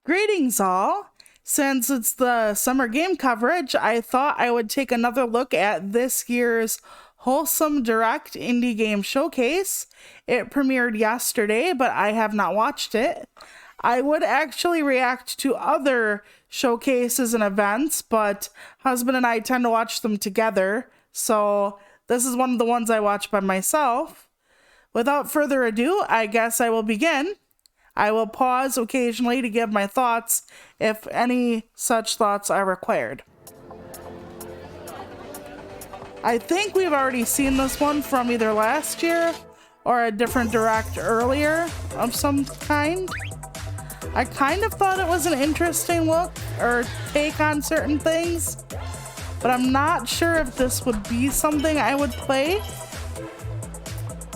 Greetings all! Since it's the summer game coverage, I thought I would take another look at this year's Wholesome Direct Indie Game Showcase. It premiered yesterday, but I have not watched it. I would actually react to other showcases and events, but husband and I tend to watch them together, so this is one of the ones I watch by myself. Without further ado, I guess I will begin. I will pause occasionally to give my thoughts if any such thoughts are required. I think we've already seen this one from either last year or a different direct earlier of some kind. I kind of thought it was an interesting look or take on certain things, but I'm not sure if this would be something I would play.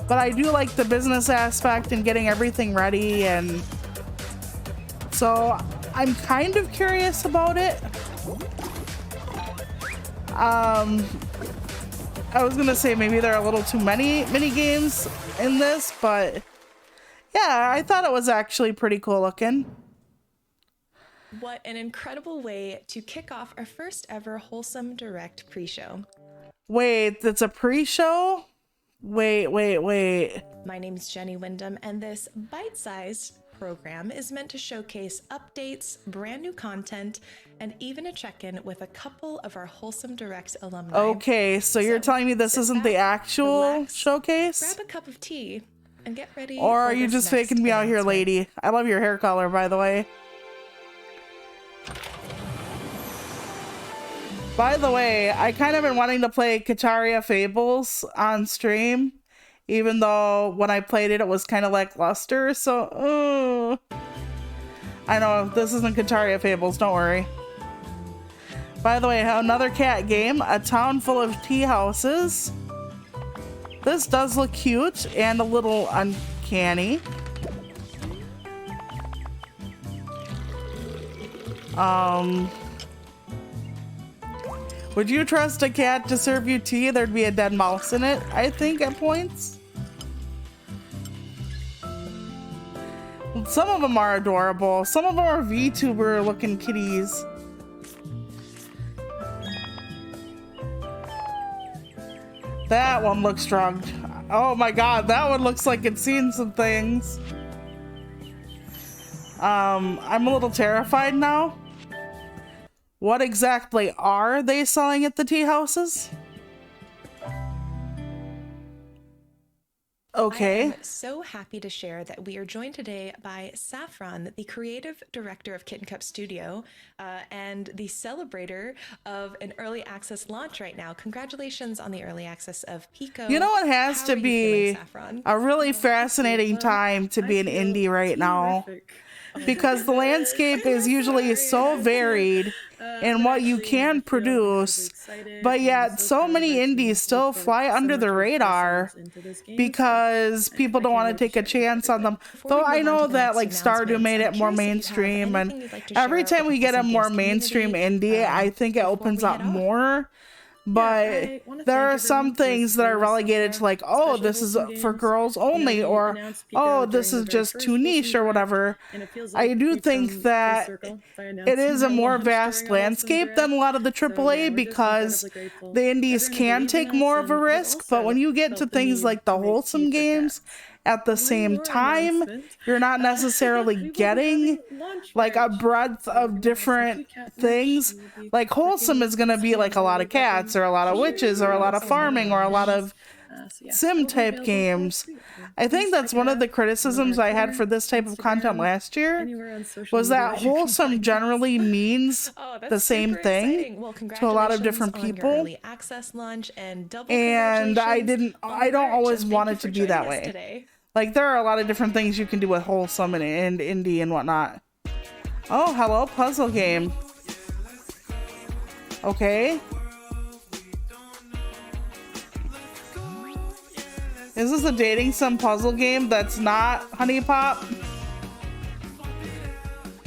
But I do like the business aspect and getting everything ready, and so I'm kind of curious about it. I was gonna say maybe there are a little too many mini games in this, but yeah, I thought it was actually pretty cool looking. What an incredible way to kick off our first ever Wholesome Direct pre-show. Wait, it's a pre-show? Wait. My name's Jenny Wyndham, and this bite-sized program is meant to showcase updates, brand new content, and even a check-in with a couple of our Wholesome Direct alumni. Okay, so you're telling me this isn't the actual relax, showcase? grab a cup of tea, and get ready. Or are you just faking me out here, lady? I love your hair color, by the way. By the way, I kind of been wanting to play Kataria Fables on stream, even though when I played it, it was kind of lackluster, so, I know, this isn't Kataria Fables, don't worry. By the way, another cat game, a town full of tea houses. This does look cute and a little uncanny. Would you trust a cat to serve you tea? There'd be a dead mouse in it, I think, at points. Some of them are adorable. Some of them are VTuber looking kitties. That one looks drugged. Oh my god, that one looks like it's seen some things. I'm a little terrified now. What exactly are they selling at the tea houses? Okay. I am so happy to share that we are joined today by Saffron, the creative director of Kitten Cup Studio, and the celebrator of an early access launch right now. Congratulations on the early access of Pico. You know, it has to be a really fascinating time to be an indie right now, because the landscape is usually so varied in what you can produce, but yet so many indies still fly under the radar because people don't want to take a chance on them. Though I know that like Stardew made it more mainstream, and every time we get a more mainstream indie, I think it opens up more. But there are some things that are relegated to like, oh, this is for girls only, or oh, this is just too niche or whatever. I do think that it is a more vast landscape than a lot of the AAA because the indies can take more of a risk, but when you get to things like the wholesome games, at the same time, you're not necessarily getting like a breadth of different things. Like wholesome is going to be like a lot of cats or a lot of witches or a lot of farming or a lot of sim type games. I think that's one of the criticisms I had for this type of content last year, was that wholesome generally means the same thing to a lot of different people, and I don't always want it to be that way. Like, there are a lot of different things you can do with wholesome and indie and whatnot. Oh, hello, puzzle game. Okay. Is this a dating sim puzzle game that's not Honey Pop?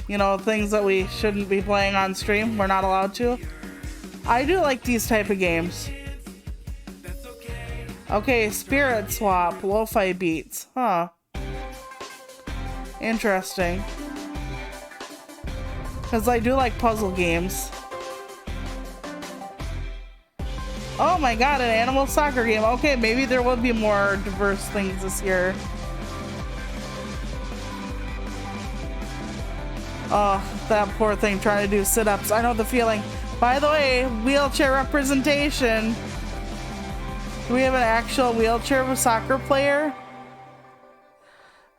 You know, things that we shouldn't be playing on stream, we're not allowed to. I do like these type of games. Okay, Spirit Swap, lo-fi beats. Huh. Interesting. Because I do like puzzle games. Oh my god, an animal soccer game. Okay, maybe there will be more diverse things this year. Oh, that poor thing trying to do sit-ups. I know the feeling. By the way, wheelchair representation. Do we have an actual wheelchair of a soccer player?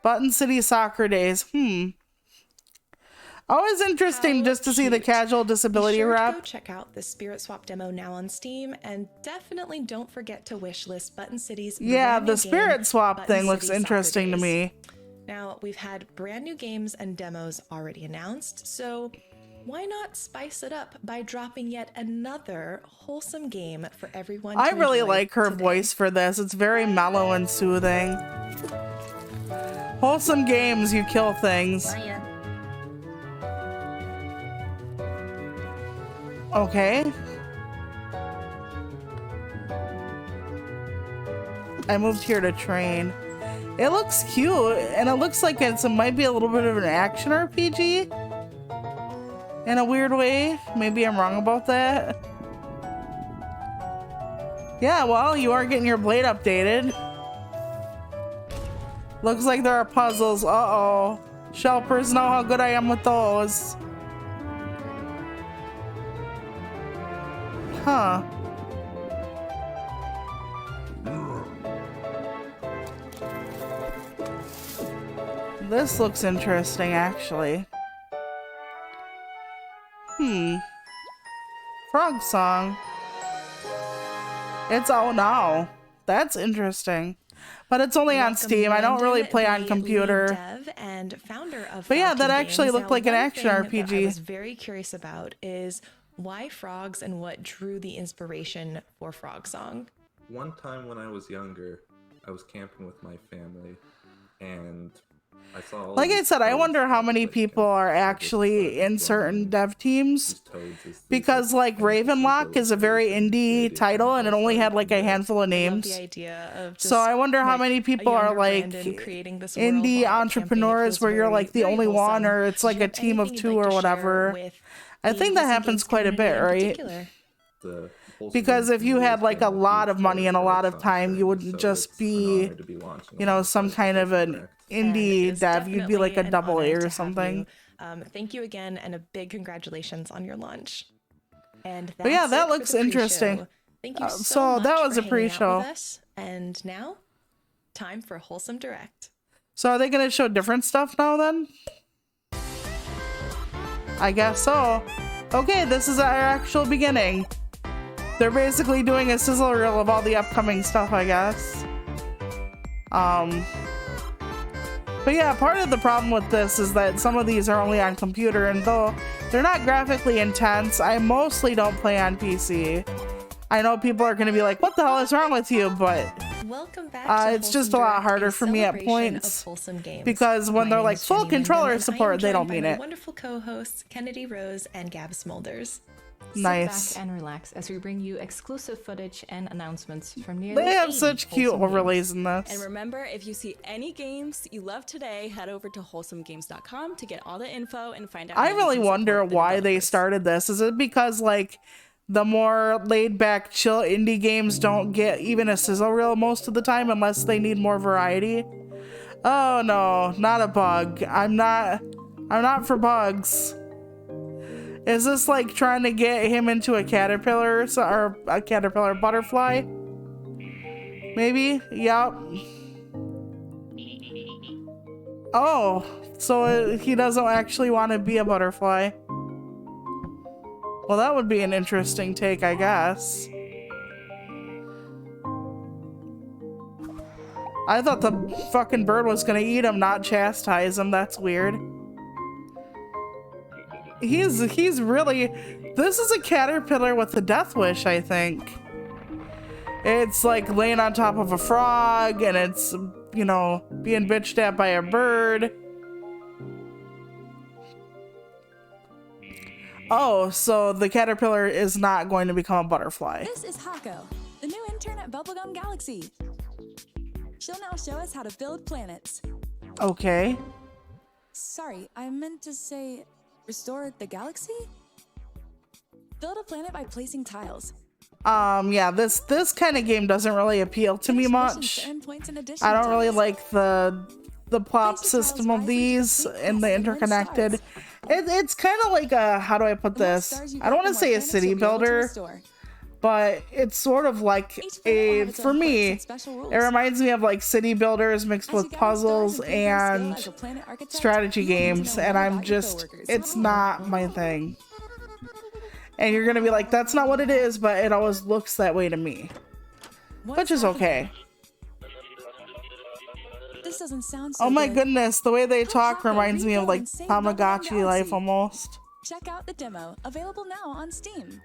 Button City Soccer Days. Always interesting just to see the casual disability rep. Go check out the Spirit Swap demo now on Steam, and definitely don't forget to wishlist Button City's the Spirit Swap thing looks interesting to me. Now, we've had brand new games and demos already announced, so why not spice it up by dropping yet another wholesome game for everyone to I really enjoy like her today. voice for this. It's very mellow and soothing. Wholesome games, you kill things. Okay. I moved here to train. It looks cute, and it looks like it might be a little bit of an action RPG in a weird way. Maybe I'm wrong about that. Yeah, well, you are getting your blade updated. Looks like there are puzzles. Uh-oh. Shelpers know how good I am with those. Huh. This looks interesting, actually. Frog song. It's out now. That's interesting. But it's only on Steam. I don't really play on computer. But yeah, that actually looked like an action RPG. I was very curious about is why frogs and what drew the inspiration for Frog Song. One time when I was younger, I was camping with my family, and I saw. Like I said, I wonder how many people are actually in certain dev teams, because like Ravenlock is a very indie title and it only had like a handful of names. So I wonder how many people are like indie entrepreneurs where you're like the only one, or it's like a team of two or whatever. I think that happens quite a bit, right? Because if you had like a lot of money and a lot of time, you wouldn't just be, you know, some kind of an indie dev. You'd be like a double A or something. Thank you again, and a big congratulations on your launch. And but yeah, that looks interesting. Thank you so much that was for a pre-show. And now, time for Wholesome Direct. So are they going to show different stuff now then? I guess so. Okay, this is our actual beginning. They're basically doing a sizzle reel of all the upcoming stuff, I guess. But yeah, part of the problem with this is that some of these are only on computer, and though they're not graphically intense, I mostly don't play on PC. I know people are going to be like, what the hell is wrong with you? But welcome back it's just a lot harder for me at points, because when they're like full controller support, they don't mean it. Wonderful co-hosts Kennedy Rose and Gab Smulders. Nice. Sit back and relax as we bring you exclusive footage and announcements from nearly They have such cute overlays in this. And remember, if you see any games you love today, head over to wholesomegames.com to get all the info and find out. I really wonder why they started this. Is it because like the more laid back, chill indie games don't get even a sizzle reel most of the time unless they need more variety? Oh no, not a bug. I'm not for bugs. Is this like trying to get him into a caterpillar or a caterpillar butterfly? Maybe? Yup. Oh, so he doesn't actually want to be a butterfly. Well, that would be an interesting take, I guess. I thought the fucking bird was gonna eat him, not chastise him. That's weird. He's really... This is a caterpillar with a death wish, I think. It's like laying on top of a frog, and it's, you know, being bitched at by a bird. Oh, so the caterpillar is not going to become a butterfly. This is Hako, the new intern at Bubblegum Galaxy. She'll now show us how to build planets. Okay. Sorry, I meant to say Restore the galaxy? Build a planet by placing tiles. Yeah, this kind of game doesn't really appeal to me much. I don't really like the plot system of these and the interconnected. It's kind of like a, how do I put this? I don't want to say a city builder, but it's sort of like a, for me, it reminds me of like city builders mixed with puzzles and strategy games, and I'm just, it's not my thing. And you're gonna be like, that's not what it is, but it always looks that way to me, which is okay. This doesn't sound so Oh my good. goodness, the way they talk reminds me of like Tamagotchi life almost. Check out the demo, available now on Steam.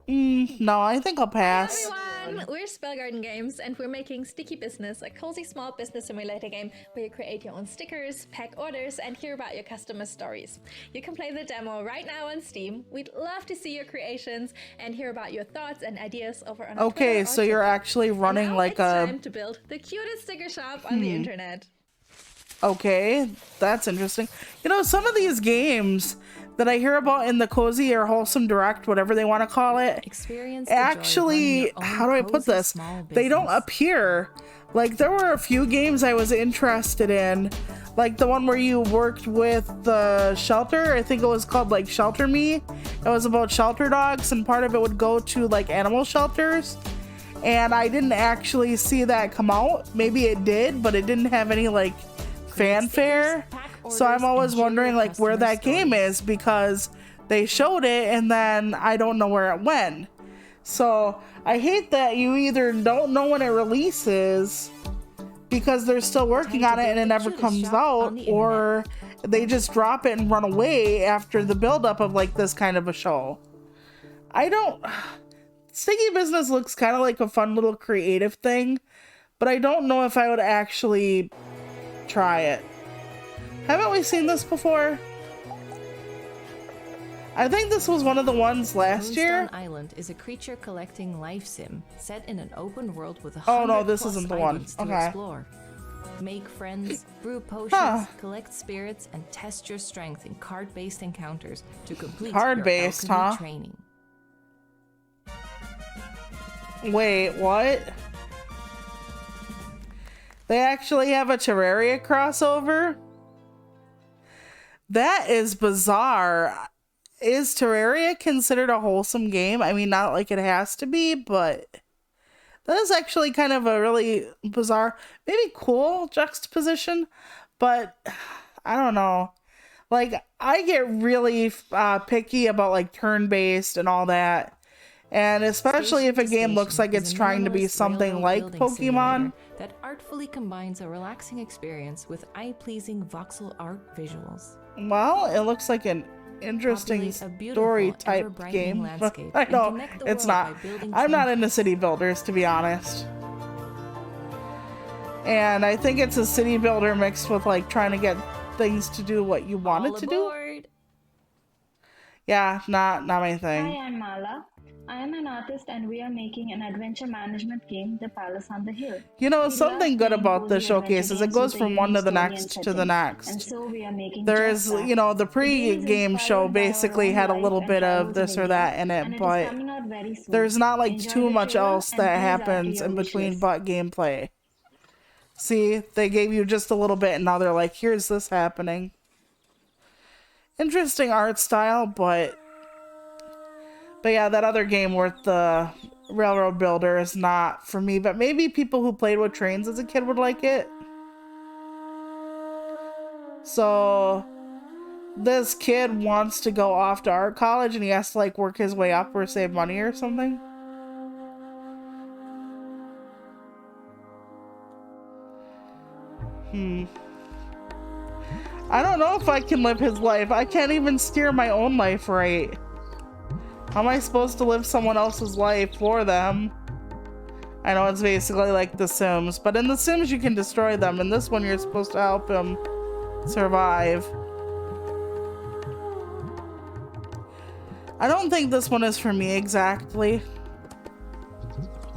No, I think I'll pass. Hi everyone, we're Spellgarden Games and we're making Sticky Business, a cozy small business simulator game where you create your own stickers, pack orders, and hear about your customers' stories. You can play the demo right now on Steam. We'd love to see your creations and hear about your thoughts and ideas over on our Okay, Twitter or so you're TikTok. actually running And now like it's a... time to build the cutest sticker shop on the internet. Okay, that's interesting. You know, some of these games that I hear about in the Cozy or Wholesome Direct, whatever they want to call it, Experience the joy of running actually, your own how do I put cozy this? small They don't business. appear. Like, there were a few games I was interested in, like the one where you worked with the shelter. I think it was called like Shelter Me. It was about shelter dogs, and part of it would go to like animal shelters. And I didn't actually see that come out. Maybe it did, but it didn't have any like fanfare. So I'm always wondering like where that game is, because they showed it and then I don't know where it went. So I hate that you either don't know when it releases because they're still working on it and it never comes out, or they just drop it and run away after the buildup of like this kind of a show. I don't... Sticky Business looks kind of like a fun little creative thing, but I don't know if I would actually try it. Haven't we seen this before? I think this was one of the ones last year. Moonstone Island is a creature collecting life sim set in an open world with Oh, no, 100 this plus isn't the one. islands to Okay. explore. Make friends, brew potions, Huh. collect spirits, and test your strength in card-based encounters to complete Card-based, your alchemy huh? training. Wait, what? They actually have a Terraria crossover? That is bizarre. Is Terraria considered a wholesome game? I mean, not like it has to be, but that is actually kind of a really bizarre, maybe cool juxtaposition, but I don't know. Like, I get really picky about like turn-based and all that. And especially if a game looks like it's trying to be something like Pokemon. That artfully combines a relaxing experience with eye-pleasing voxel art visuals. Well, it looks like an interesting Populate a beautiful, story type ever-brightening game. landscape I and know, connect the it's world not. by building I'm not friendships. into city builders, to be honest. And I think it's a city builder mixed with like trying to get things to do what you want it to do. Yeah, not my thing. Hi, I'm Mala. I am an artist and we are making an adventure management game, The Palace on the Hill. You know, We something love good playing about the cozy showcase is it adventure goes games with from a one to the unique next story to the and setting. next. And so we are making There just is, that. you know, the The game is pre-game show inspired by our basically own had a life little and bit of travels in this or India, that in it, and is but coming out very soon. there's not like Enjoy too the much trailer else and that please add to happens your in wish between list. but gameplay. See, they gave you just a little bit and now they're like, here's this happening. Interesting art style, but yeah, that other game worth the railroad builder is not for me, but maybe people who played with trains as a kid would like it. So this kid wants to go off to art college and he has to like work his way up or save money or something. I don't know if I can live his life. I can't even steer my own life right. How am I supposed to live someone else's life for them? I know it's basically like The Sims, but in The Sims you can destroy them. In this one you're supposed to help him survive. I don't think this one is for me exactly.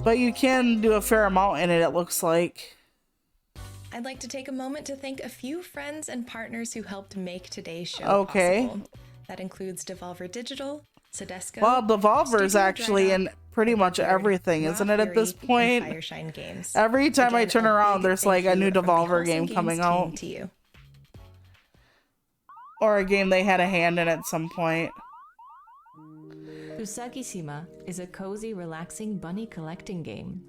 But you can do a fair amount in it looks like. I'd like to take a moment to thank a few friends and partners who helped make today's show Okay. possible. That includes Devolver Digital, Sodesco. Well, Devolver's Studio actually Dried in pretty much Bird, everything, Raw isn't it, at this Fury, point? and Fireshine Games. Every time I Again, turn a around, big there's like a thank new you from the Devolver Wholesome game Games coming team out. to you. Or a game they had a hand in at some point. Usagi-shima is a cozy, relaxing bunny collecting game.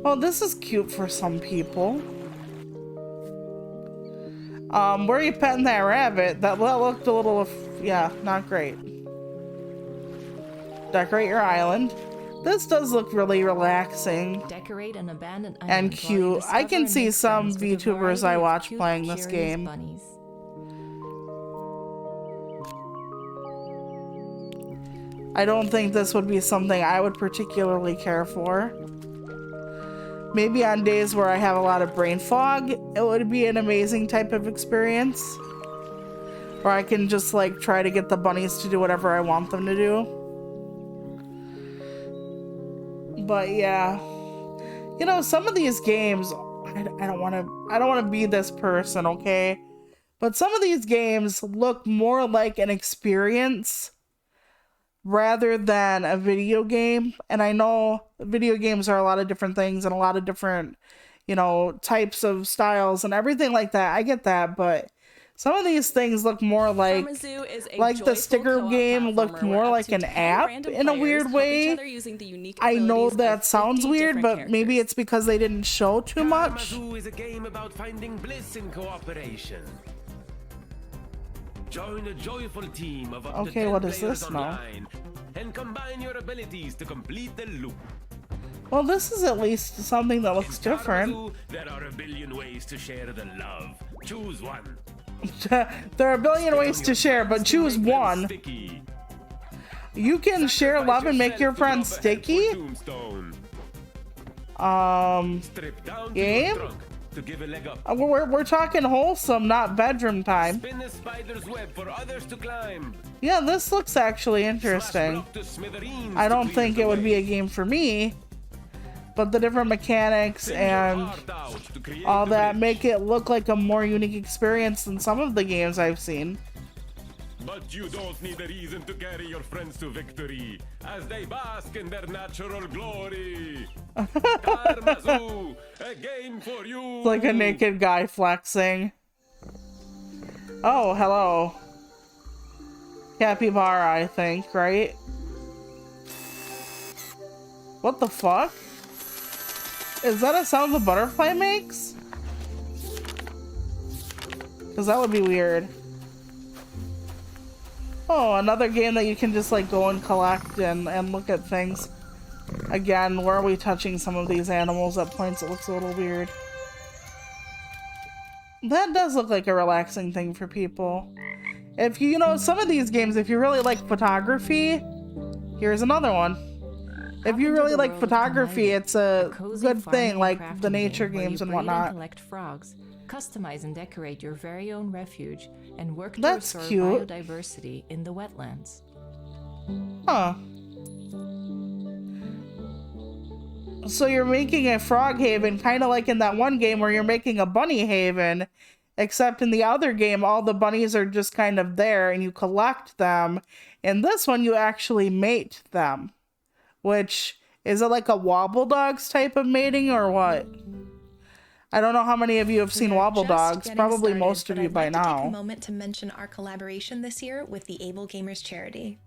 Well, this is cute for some people. Where are you petting that rabbit? That looked a little, yeah, not great. Decorate your island. This does look really relaxing. Decorate an abandoned and island while you cute. I discover can and see make some friends with a VTubers variety I of watch cute, playing this curious game. bunnies. I don't think this would be something I would particularly care for. Maybe on days where I have a lot of brain fog, it would be an amazing type of experience. Where I can just like try to get the bunnies to do whatever I want them to do. But yeah. You know, some of these games, I don't want to be this person, okay? But some of these games look more like an experience rather than a video game. And I know video games are a lot of different things and a lot of different, you know, types of styles and everything like that. I get that, but some of these things look more like the sticker game looked more like an app in a weird way. I know that sounds weird, but maybe it's because they didn't show too much. Karamazoo is a game about finding bliss in cooperation. Join a joyful team of up to 10 what is players this now? online and combine your abilities to complete the loop. Well, this is at least something that looks In different. Karamazoo, there are a billion ways to share the love. Choose one. There are a billion ways to share, but choose one. You can share love and make your friends sticky? Game? We're talking wholesome, not bedroom time. Spin a spider's web for others to climb. Yeah, this looks actually interesting. I don't think it would be a game for me, but the different mechanics and all that make it look like a more unique experience than some of the games I've seen. But you don't need a reason to carry your friends to victory as they bask in their natural glory. Karamazoo, a game for you. It's like a naked guy flexing. Oh, hello. Capybara, I think, right? What the fuck? Is that a sound the butterfly makes? Because that would be weird. Oh, another game that you can just like go and collect and look at things. Again, where are we touching some of these animals at points? It looks a little weird. That does look like a relaxing thing for people. If you know, some of these games, if you really like photography, here's another one. If you really like photography, it's a good thing, like the nature games and whatnot. Collect frogs, customize and decorate your very own refuge, and work to That's restore cute. biodiversity in the wetlands. Huh. So you're making a frog haven, kind of like in that one game where you're making a bunny haven, except in the other game, all the bunnies are just kind of there and you collect them. In this one, you actually mate them. Which, is it like a Wobble Dogs type of mating or what? I don't know how many of you have seen Wobble Dogs. Probably most of you by I'd like to take a now. moment to mention our collaboration this year with the Able Gamers charity.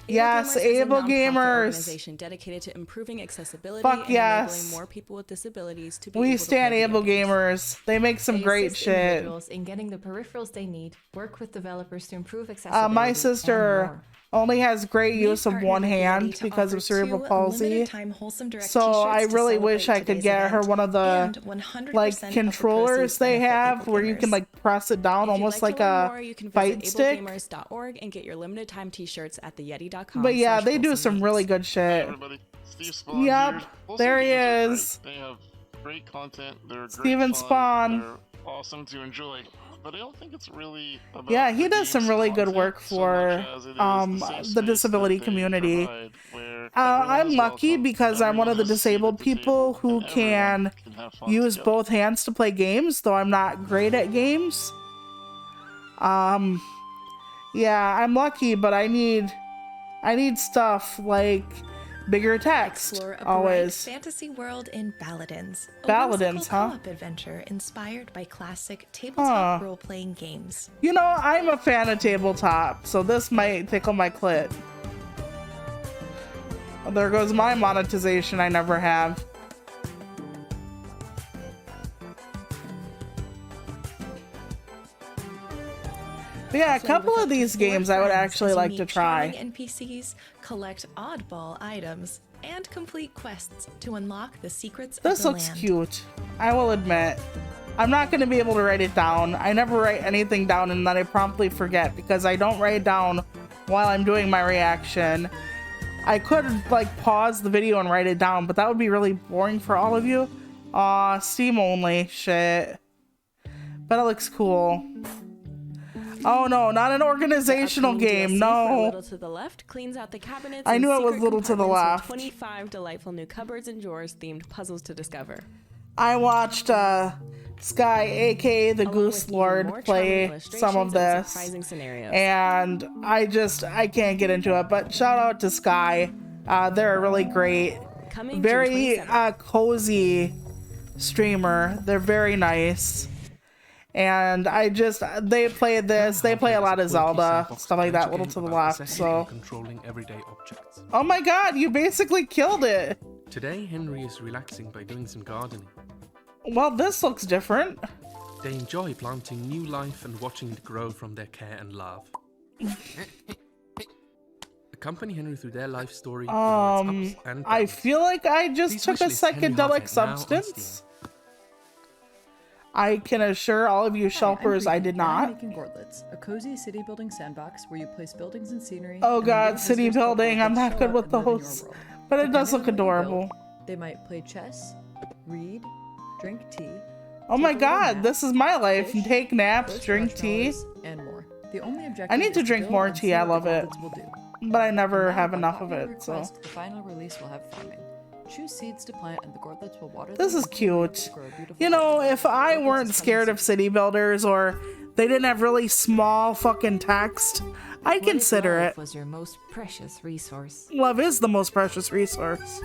Yes, Able Gamers. Organization dedicated to improving accessibility Fuck and yes. enabling more people with disabilities to be We able to stand play Able video games. Gamers. They make some They great assist shit. individuals in getting the peripherals they need, work with developers to improve accessibility. My and sister more. only has great use of partnered one with Yeti hand to because of offer cerebral 2 palsy. limited-time Wholesome Direct So I t-shirts to really wish celebrate I could today's get her event, one of the and 100% like of the controllers proceeds they benefit have Able where you can Gamers. like press it down If you'd almost like like to learn a more, you can fight visit stick. ablegamers.org and get your limited time t-shirts at theyeti.com. But yeah, they do some really good shit. Everybody, Steve Spawn Yep, here. Wholesome there he Games are is. great. They have great content. They're Steven great fun. Spawn. They're awesome to enjoy. But I don't think it's really about Yeah, he the does some game's really good content work so for much as it is the safe the space disability that they community. provide, where everyone I'm is lucky welcome, because I'm one of the everyone has a seat at disabled the people table, who and can everyone can have fun use together. both hands to play games, though I'm not great at games. Yeah, I'm lucky, but I need stuff like bigger text. Explore a bright always. fantasy world in Baladins. Baladins, huh? Co-op adventure inspired by classic tabletop role-playing games. You know, I'm a fan of tabletop, so this might tickle my clit. Well, there goes my monetization I never have. But yeah, a couple of these games I would actually like to try. NPCs, collect oddball items, and complete quests to unlock the secrets of This the looks land. cute. I will admit. I'm not going to be able to write it down. I never write anything down and then I promptly forget because I don't write down while I'm doing my reaction. I could like pause the video and write it down, but that would be really boring for all of you. Aw, Steam only. Shit. But it looks cool. Oh no, not an organizational game. No. Little to the left cleans out the cabinets. I knew and it was secret little to the compartments left. with 25 delightful new cupboards and drawers themed puzzles to discover. I watched Sky, aka the Goose Lord, play some of this, surprising scenarios. and I can't get into it. But shout out to Sky, they're a really great, very cozy streamer. They're very nice, and they play this. They play a lot of Zelda stuff like that. Little to the left. So, controlling everyday objects. oh my God, you basically killed it. Today, Henry is relaxing by doing some gardening. Well, this looks different. They enjoy planting new life and watching it grow from their care and love. Accompany Henry through their life story. I feel like I just took a psychedelic substance. I can assure all of you shelpers I did not. Making Gordlets, a cozy city building sandbox where you place buildings and scenery. Oh and God, make city visitors feel building. I'm welcome, not show good up, with and live in your those, world. but it does Depending look on what you adorable. build, they might play chess, read, drink tea. Oh my take a little God, nap, this is my life. fish, Take naps, roast drink tea. marshmallows, and more. The only objective I need to is drink build more and tea. see I what the love it, Gordlets will do. but I never And now, have by enough of popular it. So request, the final release will have farming. Choose seeds to plant, and the Gordlets will water this them is and grow cute. beautiful You know, flowers. if I Gordlets weren't is scared of city builders or they didn't have really small fucking text, I'd What if consider love it. was your most precious resource? Love is the most precious resource.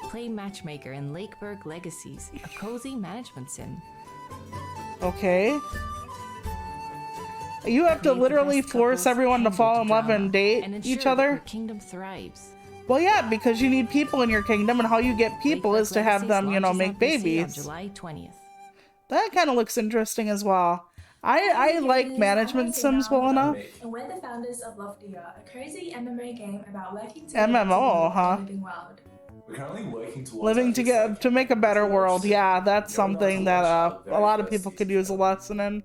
Play Matchmaker in Lakeburg Legacies, a cozy management sim. Okay. You have to Create the literally best force couples, everyone to handle fall the in love drama, and date and ensure each that other. your kingdom thrives. Well, yeah, because you need people in your kingdom, and how you get people Lakeburg is to have Legacies them, you know, launches make on PC on babies. July 20th. That kind of looks interesting as well. I like management sims well enough. And we're the founders of Loftier, a cozy MMO game about working together MMO, to huh? build a living world. We're currently working towards Living together to make a better world. Yeah, that's something that a lot of people could use a lesson in.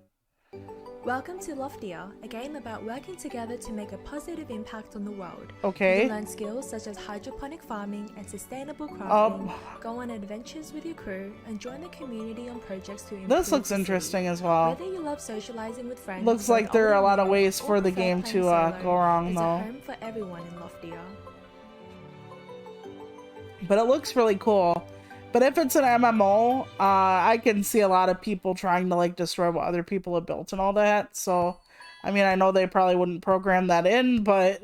Welcome to Loftier, a game about working together to make a positive impact on the world. Okay. You can learn skills such as hydroponic farming and sustainable crafting, go on adventures with your crew, and join the community on projects to improve This looks the city. interesting as well. Whether you love socializing with friends, Looks like there are a lot of ways for the game to go wrong, it's a though. home for everyone in Loftier. But it looks really cool. But if it's an MMO, I can see a lot of people trying to like destroy what other people have built and all that. So, I mean, I know they probably wouldn't program that in, but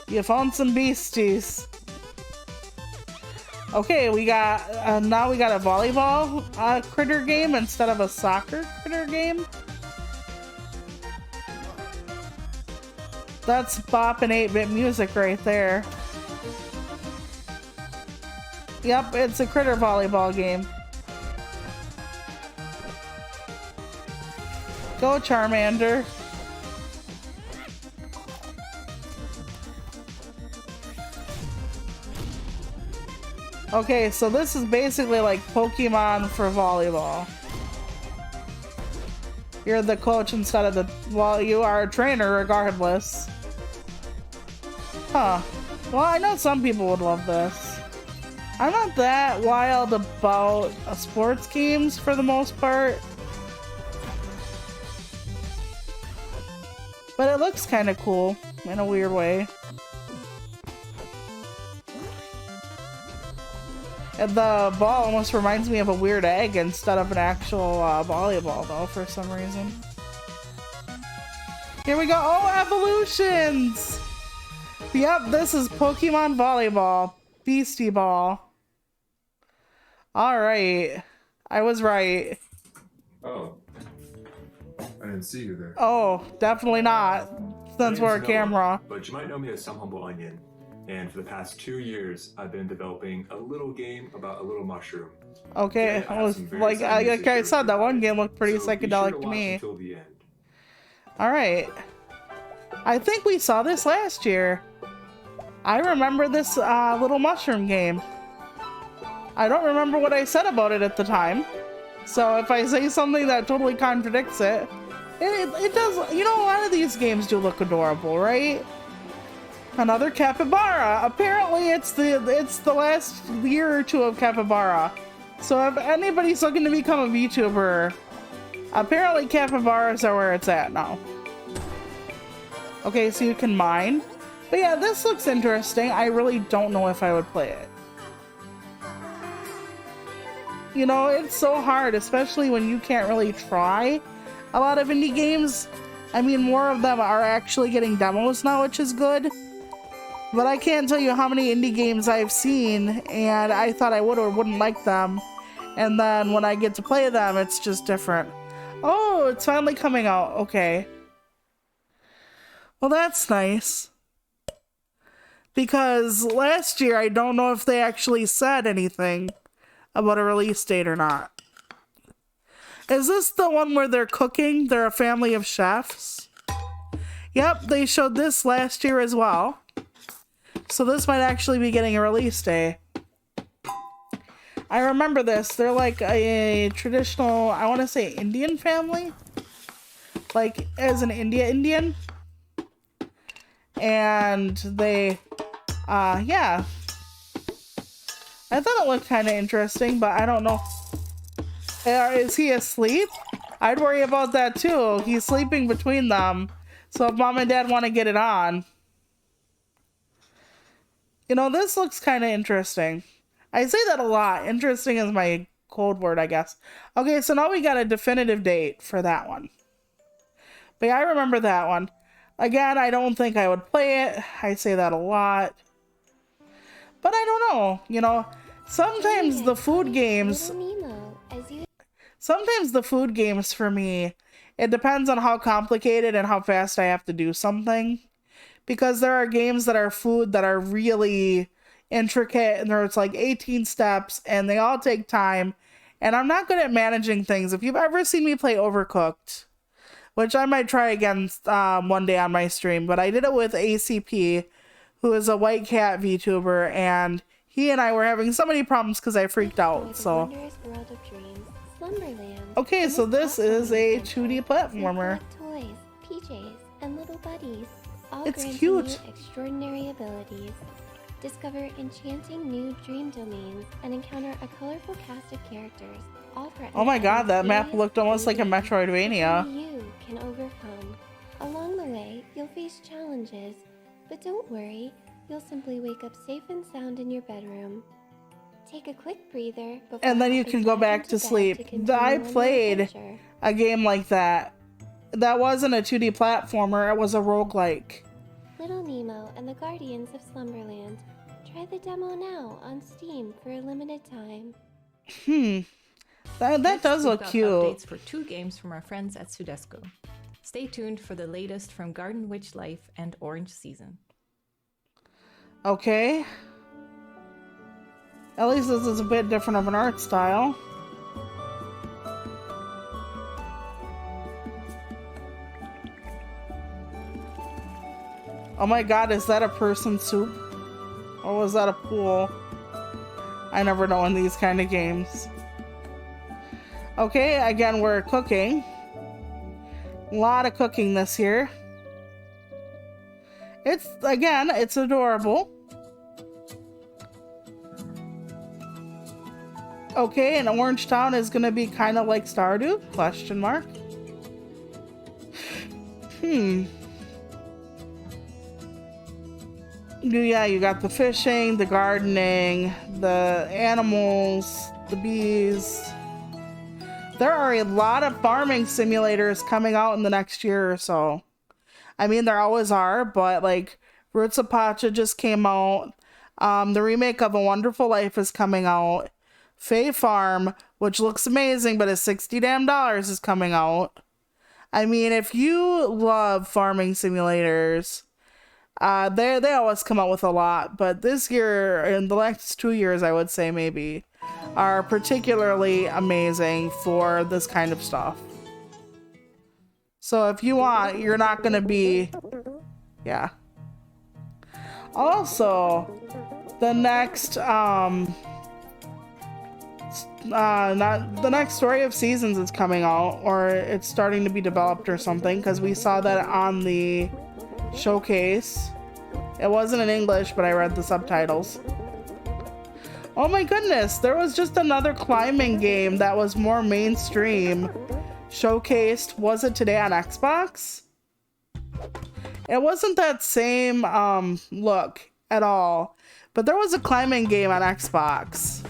you found some beasties. Okay, we got now we got a volleyball critter game instead of a soccer critter game. That's bop and 8-bit music right there. Yep, it's a critter volleyball game. Go Charmander. Okay, so this is basically like Pokemon for volleyball. You're the coach instead of the... Well, you are a trainer regardless. Huh. Well, I know some people would love this. I'm not that wild about sports games for the most part. But it looks kind of cool in a weird way. And the ball almost reminds me of a weird egg instead of an actual volleyball, though, for some reason. Here we go. Oh, evolutions. Yep, this is Pokemon Volleyball. Beastie Ball. All right. I was right. Oh. I didn't see you there. Oh, definitely not. Since we're a camera. But you might know me as Some Humble Onion. And for the past 2 years, I've been developing a little game about a little mushroom. Okay, I was like I said, that one game looked pretty psychedelic to me. Until the end. All right. I think we saw this last year. I remember this little mushroom game. I don't remember what I said about it at the time. So if I say something that totally contradicts it, it does. You know, a lot of these games do look adorable, right? Another capybara. Apparently, it's the last year or two of capybara. So if anybody's looking to become a VTuber, apparently capybaras are where it's at now. Okay, so you can mine. But yeah, this looks interesting. I really don't know if I would play it. You know, it's so hard, especially when you can't really try a lot of indie games. I mean, more of them are actually getting demos now, which is good. But I can't tell you how many indie games I've seen, and I thought I would or wouldn't like them. And then when I get to play them, it's just different. Oh, it's finally coming out. Okay. Well, that's nice. Because last year, I don't know if they actually said anything about a release date or not. Is this the one where they're cooking? They're a family of chefs? Yep, they showed this last year as well. So this might actually be getting a release day. I remember this. They're like a traditional, I want to say Indian family. Like as an Indian. And they, yeah. I thought it looked kind of interesting, but I don't know. Is he asleep? I'd worry about that too. He's sleeping between them. So if mom and dad want to get it on. You know, this looks kind of interesting. I say that a lot. Interesting is my code word, I guess. Okay, so now we got a definitive date for that one. But yeah, I remember that one. Again, I don't think I would play it. I say that a lot. But I don't know. You know, sometimes the food games... Sometimes the food games for me, it depends on how complicated and how fast I have to do something. Because there are games that are food that are really intricate and there's like 18 steps and they all take time. And I'm not good at managing things. If you've ever seen me play Overcooked, which I might try again one day on my stream, but I did it with ACP, who is a white cat VTuber, and he and I were having so many problems because I freaked out, so. Okay, so this is a 2D platformer. Toys, PJs, and little buddies. All it's granting cute. You extraordinary abilities. Discover enchanting new dream domains and encounter a colorful cast of characters. All for oh my god, that map looked almost like a Metroidvania. You can overcome. Along the way, you'll face challenges, but don't worry, you'll simply wake up safe and sound in your bedroom. Take a quick breather before and then you can go back to sleep. I played a game like that. That wasn't a 2D platformer, it was a roguelike. Little Nemo and the Guardians of Slumberland. Try the demo now on Steam for a limited time. That does look cute. Updates for 2 games from our friends at Sudesco. Stay tuned for the latest from Garden Witch Life and Orange Season. Okay. At least this is a bit different of an art style. Oh my god, is that a person soup? Or was that a pool? I never know in these kind of games. Okay, again, we're cooking. A lot of cooking this year. It's, again, it's adorable. Okay, and Orange Town is gonna be kind of like Stardew? Question mark. Yeah, you got the fishing, the gardening, the animals, the bees. There are a lot of farming simulators coming out in the next year or so. I mean, there always are, but like Roots of Pacha just came out. The remake of A Wonderful Life is coming out. Fae Farm, which looks amazing, but is $60 damn is coming out. I mean, if you love farming simulators, they always come out with a lot, but this year, in the last 2 years, I would say maybe, are particularly amazing for this kind of stuff. So if you want, you're not gonna be, yeah. Also, the next, not the next Story of Seasons is coming out, or it's starting to be developed or something, because we saw that on the showcase. It wasn't in English, but I read the subtitles. Oh my goodness, there was just another climbing game that was more mainstream showcased. Was it today on Xbox? It wasn't that same look at all, but there was a climbing game on Xbox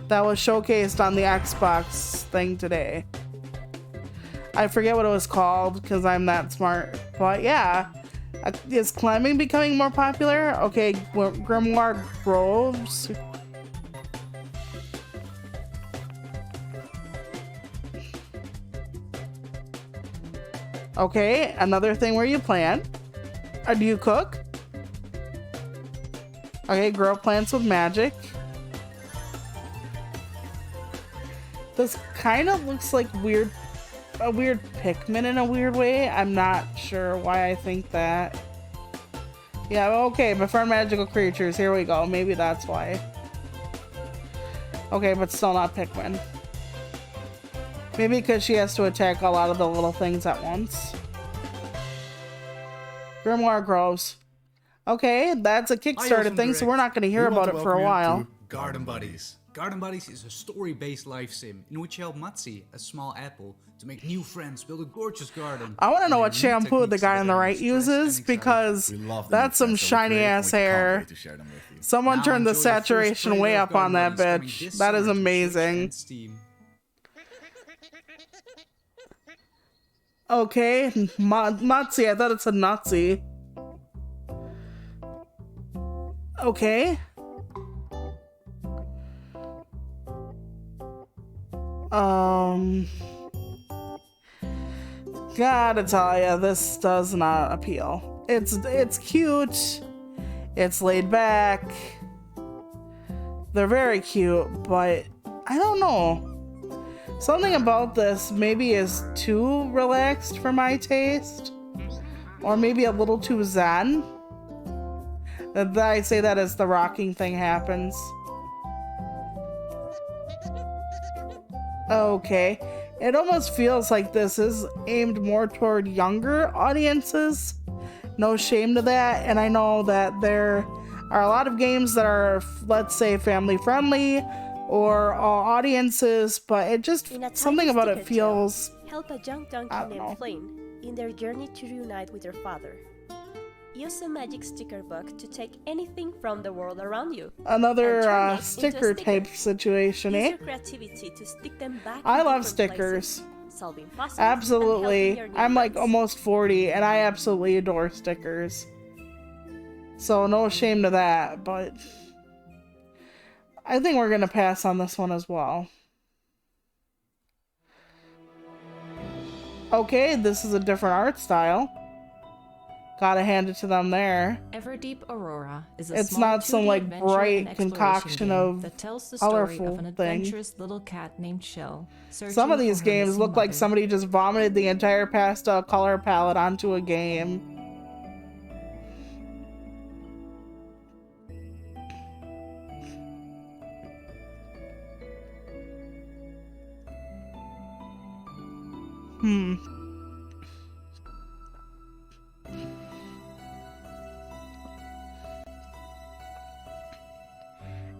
that was showcased on the Xbox thing today. I forget what it was called because I'm that smart, but yeah. Is climbing becoming more popular? Okay, Grimoire Groves. Okay, another thing where you plant. Or do you cook? Okay, grow plants with magic. This kind of looks like a weird Pikmin in a weird way. I'm not sure why I think that. Yeah, okay, befriend magical creatures. Here we go. Maybe that's why. Okay, but still not Pikmin. Maybe because she has to attack a lot of the little things at once. Grimoire Groves. Okay, that's a Kickstarter thing, so we're not going to hear about it for a while. Garden Buddies. Garden Buddies is a story-based life sim in which you help Matsi, a small apple, to make new friends, build a gorgeous garden. I want to know what shampoo the guy on the right uses, because that's some shiny ass hair. Someone turned the saturation way up on that bitch. That is amazing. Okay, Matsi, I thought it said Nazi. Okay. Gotta tell ya, this does not appeal. It's cute. It's laid back. They're very cute, but I don't know. Something about this maybe is too relaxed for my taste, or maybe a little too zen. I say that as the rocking thing happens. Okay, it almost feels like this is aimed more toward younger audiences. No shame to that, and I know that there are a lot of games that are, let's say, family friendly or all audiences, but it just, something about it feels, help a young donkey named Flynn in their journey to reunite with their father. Use a magic sticker book to take anything from the world around you. Another sticker type situation, eh? Use your creativity to stick them back. I love stickers. Absolutely. I'm like almost 40 and I absolutely adore stickers. So no shame to that, but I think we're gonna pass on this one as well. Okay, this is a different art style. Gotta hand it to them there. Everdeep Aurora is a it's small not some like bright concoction of that tells the story colorful of an adventurous little cat named Shell. Some of these games look like somebody just vomited the entire pastel color palette onto a game.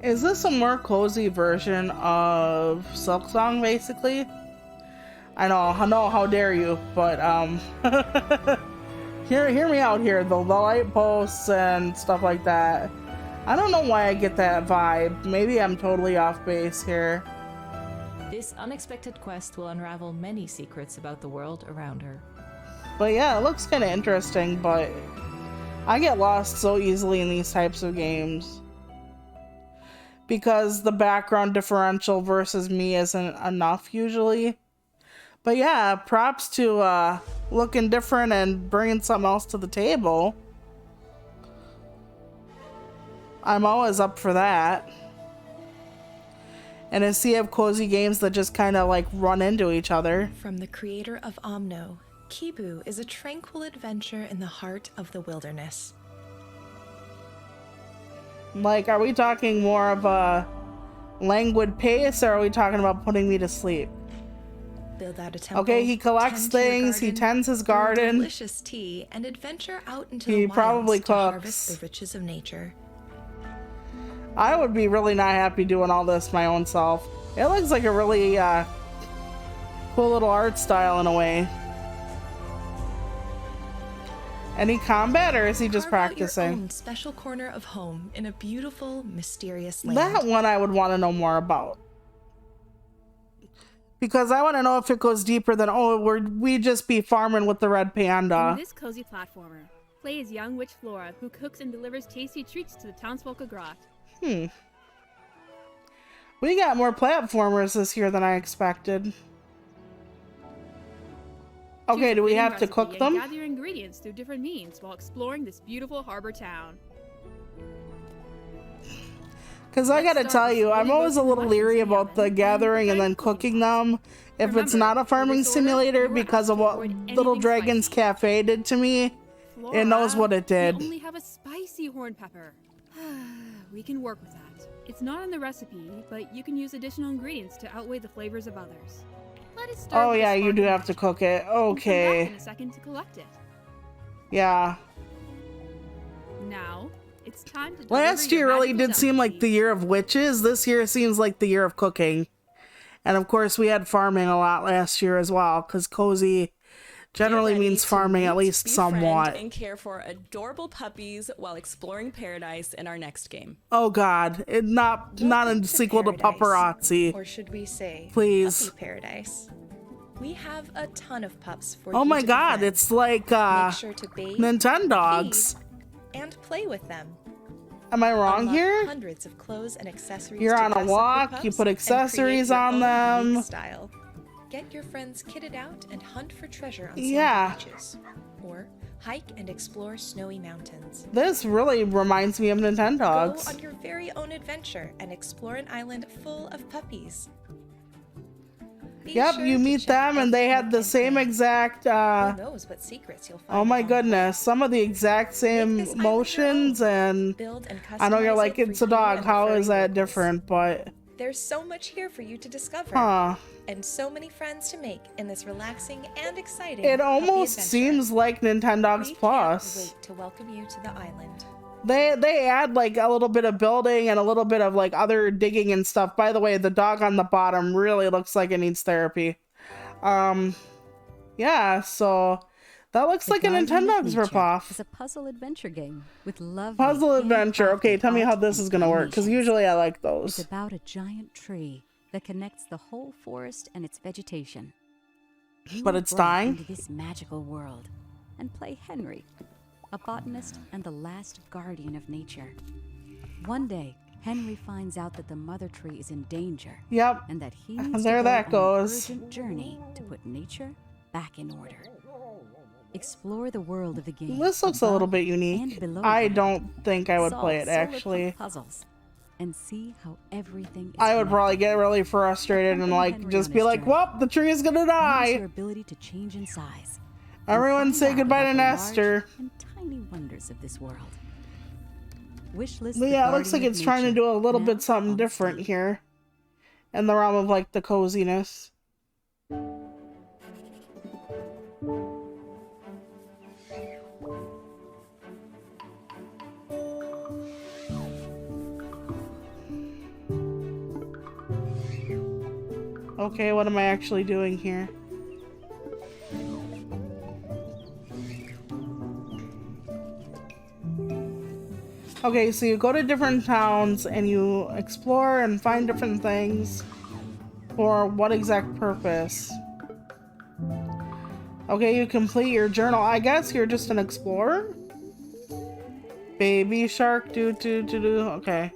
Is this a more cozy version of Silksong, basically? I know, how dare you, but hear me out here, the light posts and stuff like that. I don't know why I get that vibe. Maybe I'm totally off base here. This unexpected quest will unravel many secrets about the world around her. But yeah, it looks kind of interesting, but I get lost so easily in these types of games because the background differential versus me isn't enough usually. But yeah, props to looking different and bringing something else to the table. I'm always up for that. And a sea of cozy games that just kind of like run into each other. From the creator of Omno, Kibu is a tranquil adventure in the heart of the wilderness. Like, are we talking more of a languid pace, or are we talking about putting me to sleep? Build out a temple. Okay, he collects things, he tends his garden. Delicious tea and adventure out into He the wilds probably to cooks. harvest the riches of nature. I would be really not happy doing all this my own self. It looks like a really cool little art style in a way. Any combat, or is he just Carve out practicing? your own special corner of home in a beautiful, mysterious land. That one I would want to know more about. Because I want to know if it goes deeper than, oh, we just be farming with the red panda. In this cozy platformer, play as young witch Flora, who cooks and delivers tasty treats to the townsfolk of Grot. We got more platformers this year than I expected. Okay, do we have to cook them? Gather your ingredients through different means while exploring this beautiful harbor town. Because I gotta tell you, I'm always a little leery about the gathering and then cooking them if it's not a farming simulator, because of what Little Dragon's Cafe did to me. It knows what it did. We only have a spicy horn pepper. We can work with that. It's not in the recipe, but you can use additional ingredients to outweigh the flavors of others. Let it stir. Oh yeah, you do have to cook it. Okay. In a second to collect it. Yeah. Now, it's time to Last year really did seem like the year of witches. This year seems like the year of cooking. And of course we had farming a lot last year as well, because cozy generally means farming at least somewhat. And care for adorable puppies while exploring paradise in our next game. Oh god, not a sequel to Paparazzi. Or should we say, please. Puppy Paradise. We have a ton of pups for Oh you my to god, befriend. it's like Make sure to bathe, Nintendogs. feed, and play with them. Am I wrong Unlock here? Hundreds of clothes and accessories. You're to on a dress up your walk, you pups put and accessories create your on own them. unique Style. Get your friends kitted out and hunt for treasure on sandy Yeah. beaches, or hike and explore snowy mountains. This really reminds me of Go Nintendogs. on your very own adventure and explore an island full of puppies. Be Yep, sure you to meet check them and they every had nook the and same cranny. exact Who knows what secrets you'll find oh my along the way. goodness, some of the exact same motions, and Build and I know you're customize like, it it's for a dog, you how and is furry that locals. different? But There's so much here for you to discover. Huh. And so many friends to make in this relaxing and exciting it puppy almost adventure. seems like Nintendogs We Plus. can't wait to welcome you to the island. They add like a little bit of building and a little bit of like other digging and stuff. By the way, the dog on the bottom really looks like it needs therapy. Yeah, so that looks like a Nintendogs ripoff. It's a puzzle adventure game with love. Puzzle adventure. Okay, tell me how this is gonna work, because usually I like those. It's about a giant tree that connects the whole forest and its vegetation. But it's dying? Into this magical world, and play Henry, a botanist and the last guardian of nature. One day, Henry finds out that the mother tree is in danger. Yep. And that he needs There to go that on goes. an urgent journey to put nature back in order. Explore the world of the game. This looks a little bit unique. I don't think I would play it, actually. Puzzles and see how everything is I would probably get really frustrated and like just be like, well, the tree is gonna Use die. your ability to change in size. Everyone say goodbye to Nestor. And tiny wonders of this world. Wishlist. But yeah, it looks like it's trying to do a little bit something different here. In the realm of like the coziness. Okay, what am I actually doing here? Okay, so you go to different towns and you explore and find different things. For what exact purpose? Okay, you complete your journal. I guess you're just an explorer? Baby shark, do. Okay.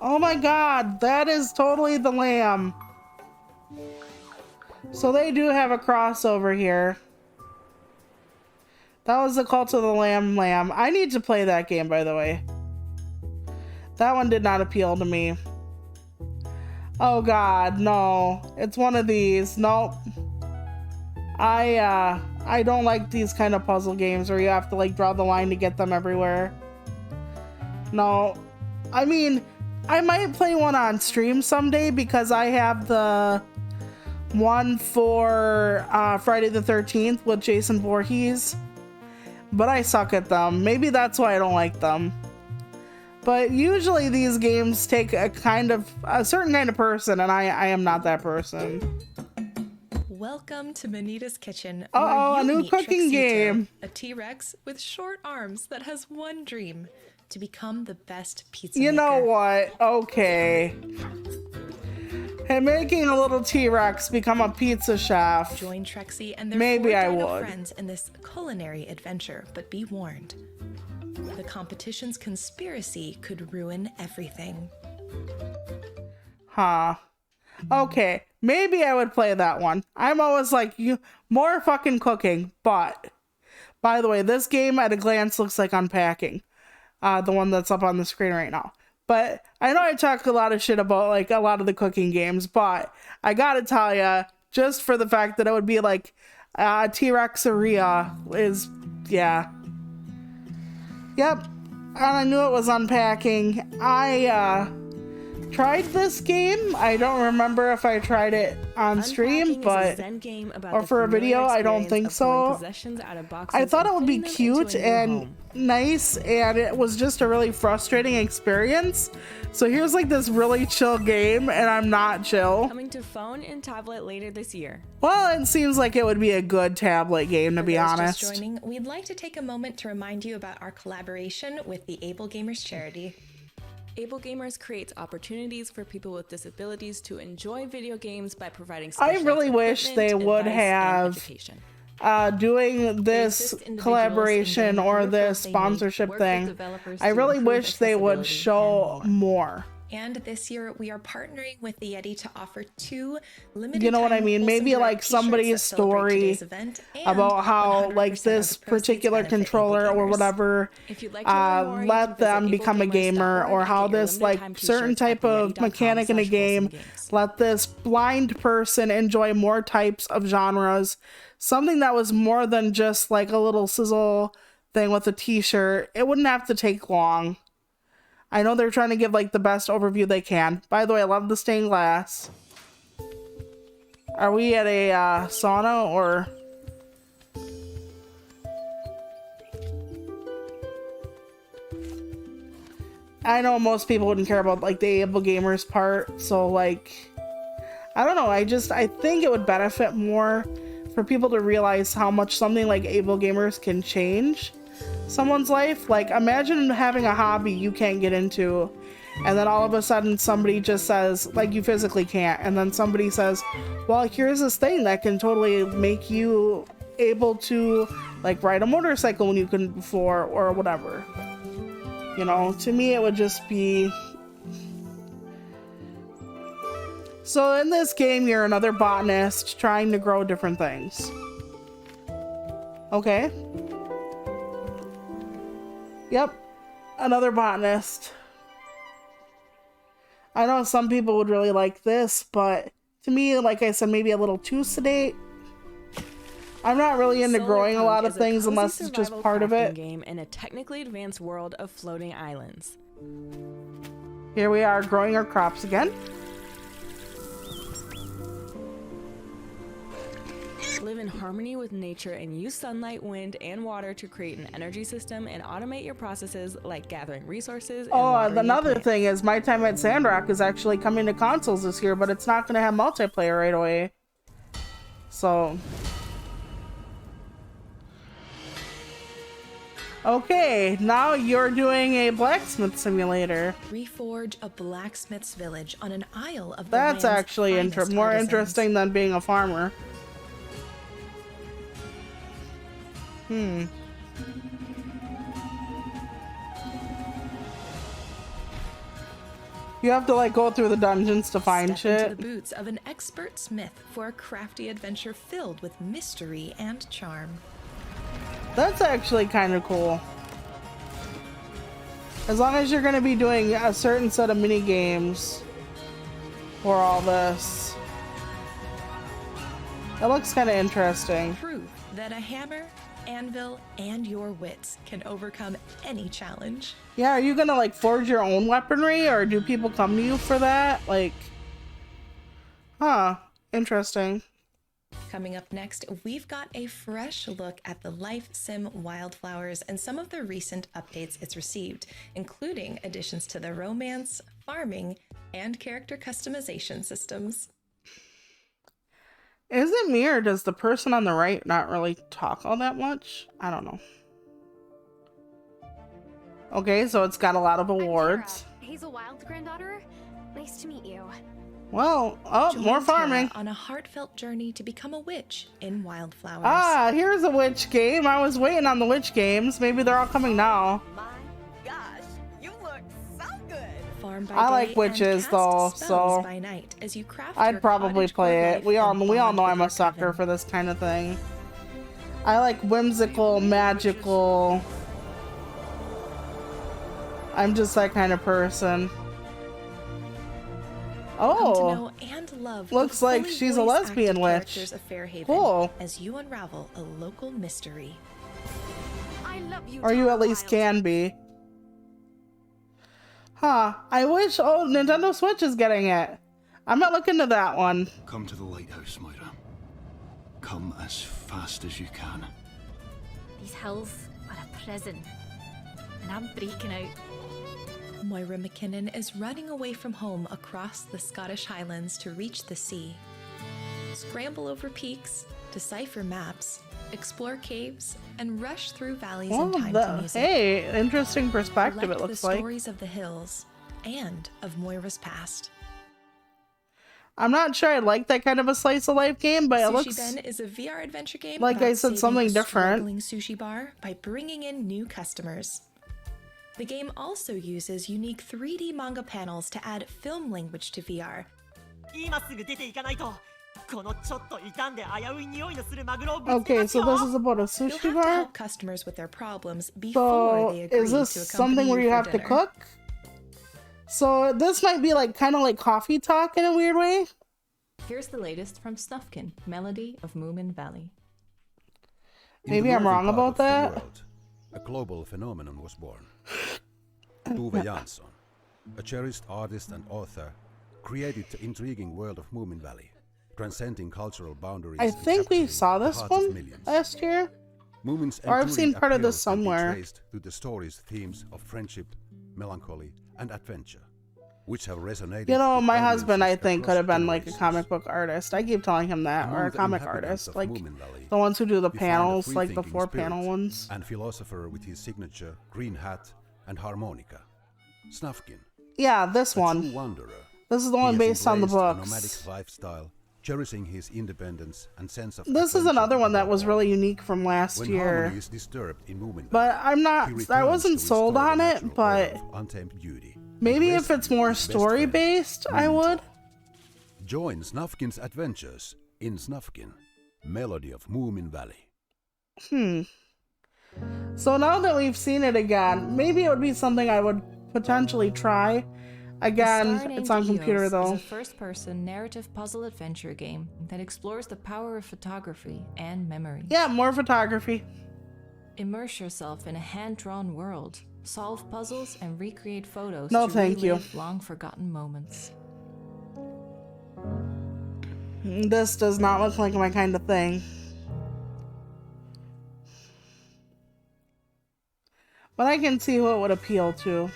Oh my god, that is totally the lamb. So they do have a crossover here. That was the Cult of the Lamb. I need to play that game, by the way. That one did not appeal to me. Oh god, no. It's one of these. Nope. I don't like these kind of puzzle games where you have to like draw the line to get them everywhere. No. I mean, I might play one on stream someday because I have the one for Friday the 13th with Jason Voorhees. But I suck at them. Maybe that's why I don't like them. But usually these games take a certain kind of person, and I am not that person. Welcome to Manita's Kitchen. A new cooking game. A T-Rex with short arms that has one dream: to become the best pizza You maker. know what? Okay. And making a little T-Rex become a pizza chef. Join Trexie and their Maybe four I dino would. friends in this culinary adventure, but be warned. The competition's conspiracy could ruin everything. Huh. Okay. Maybe I would play that one. I'm always like, more fucking cooking. But, by the way, this game at a glance looks like unpacking. The one that's up on the screen right now. But I know I talk a lot of shit about like a lot of the cooking games, but I gotta tell ya, just for the fact that it would be like T-Rexeria is, yeah. Yep. And I knew it was unpacking. I tried this game. I don't remember if I tried it on stream, but or for a video. I don't think so. I thought it would be cute and nice, and it was just a really frustrating experience. So here's like this really chill game, and I'm not chill. Coming to phone and tablet later this year. Well, it seems like it would be a good tablet game, to be honest. Just joining, we'd like to take a moment to remind you about our collaboration with the Able Gamers charity. Able Gamers creates opportunities for people with disabilities to enjoy video games by providing I really wish they would have doing this collaboration or this sponsorship thing. I really wish they would show more. And this year we are partnering with the Yeti to offer 2 limited You know what I mean? Wholesome Maybe Direct like t-shirts somebody's that celebrate story today's event, and about how 100% like of this the proceeds particular benefit controller Able or Gamers. whatever If you'd like to learn more, you can let visit them become a gamer, or how this like certain type of mechanic in a game let this blind person enjoy more types of genres. Something that was more than just like a little sizzle thing with a t-shirt. It wouldn't have to take long. I know they're trying to give like the best overview they can. By the way, I love the stained glass. Are we at a sauna or? I know most people wouldn't care about like the Able Gamers part, so like, I don't know. I think it would benefit more for people to realize how much something like Able Gamers can change someone's life. Like, imagine having a hobby you can't get into, and then all of a sudden somebody just says, like, you physically can't, and then somebody says, well, here's this thing that can totally make you able to like ride a motorcycle when you couldn't before, or whatever. You know, to me it would just be. So in this game you're another botanist trying to grow different things. Okay. Yep, another botanist. I know some people would really like this, but to me, like I said, maybe a little too sedate. I'm not really into growing a lot of things unless it's just part of it. Game in a technically advanced world of floating islands. Here we are growing our crops again. Live in harmony with nature and use sunlight, wind, and water to create an energy system and automate your processes like gathering resources. And Another thing is My Time at Sandrock is actually coming to consoles this year, but it's not going to have multiplayer right away. So. Okay, now you're doing a blacksmith simulator. Reforge a blacksmith's village on an isle of the That's land's actually finest more artisans. interesting than being a farmer. You have to like go through the dungeons to find Step shit. into the boots of an expert smith for a crafty adventure filled with mystery and charm. That's actually kind of cool. As long as you're going to be doing a certain set of mini games for all this. It looks kind of interesting. Prove that a hammer, anvil, and your wits can overcome any challenge. Yeah, are you going to like forge your own weaponry, or do people come to you for that? Like, huh, interesting. Coming up next, we've got a fresh look at the Life Sim Wildflowers and some of the recent updates it's received, including additions to the romance, farming, and character customization systems. Is it me, or does the person on the right not really talk all that much? I don't know. Okay, so it's got a lot of awards. Hazel Wild's granddaughter. Nice to meet you. Well, oh, Join more Tara farming. on a heartfelt journey to become a witch in Wildflowers. Ah, here's a witch game. I was waiting on the witch games. Maybe they're all coming now. Farm by I day like witches and cast though, spells so by night as you craft I'd your probably cottage play core it. life We all and know bond I'm with a your sucker coven. for this kind of thing. I like whimsical, magical. I'm just that kind of person. Come to Oh, know and love looks the like fully she's a lesbian voice-acted witch. characters of Fairhaven Cool. as you unravel a local mystery. I love you. Or you at least can be. Huh, I wish, oh, Nintendo Switch is getting it. I'm not looking to that one. Come to the lighthouse, Moira. Come as fast as you can. These hills are a prison, and I'm breaking out. Moira McKinnon is running away from home across the Scottish Highlands to reach the sea. Scramble over peaks, decipher maps, explore caves, and rush through valleys in time to music. Hey, interesting perspective Collect it looks the like. stories of the hills and of Moira's past. I'm not sure I like that kind of a slice of life game, but it Sushi looks Ben is a VR adventure game like about I said, saving something a different. struggling sushi bar by bringing in new customers. The game also uses unique 3D manga panels to add film language to VR. Okay, so this is about a You'll sushi have to bar. help customers with their problems before So they agree is this to accompany something where you for have to dinner. cook? So this might be like kind of like coffee talk in a weird way. Here's the latest from Snufkin, Melody of Moomin Valley. In Maybe the I'm northern wrong part about of the that. world, a global phenomenon was born. Tove Jansson, a cherished artist and author, created the intriguing world of Moomin Valley, transcending cultural boundaries. I and think we capturing saw the this hearts of one millions. last year. Moomin's Or I've enduring seen part of this appeal can be somewhere. traced to the story's themes of friendship, melancholy, and adventure, which have resonated. You know, with my husband, I audiences think, could across have been like a generations. comic book artist. I keep telling him that, or Among a the comic inhabitants artist, of like Moomin Valley, the ones who do the we find a panels, like the free-thinking 4-panel spirit ones. and philosopher with his signature green hat and harmonica, Snufkin. Yeah, this A true one. wanderer. This is the He one has based on the embraced a books. nomadic lifestyle, cherishing his independence and sense of This is adventure another one that above was all. really unique from last When year. harmony is disturbed in Moomin Valley, But I'm not, he I returns wasn't to sold restore on the it, natural but order of untamed beauty. maybe and if it's more rescue his best story friend, based, I Moomin would. Top. Join Snufkin's adventures in Snufkin, Melody of Moomin Valley. So now that we've seen it again, maybe it would be something I would potentially try. Again, Star it's Named on computer Eos though. is a first-person narrative puzzle adventure game that explores the power of photography and memory. Yeah, more photography. Immerse yourself in a hand-drawn world, solve puzzles, and recreate photos No, to thank you. relive long-forgotten moments. This does not look like my kind of thing. But I can see who it would appeal to.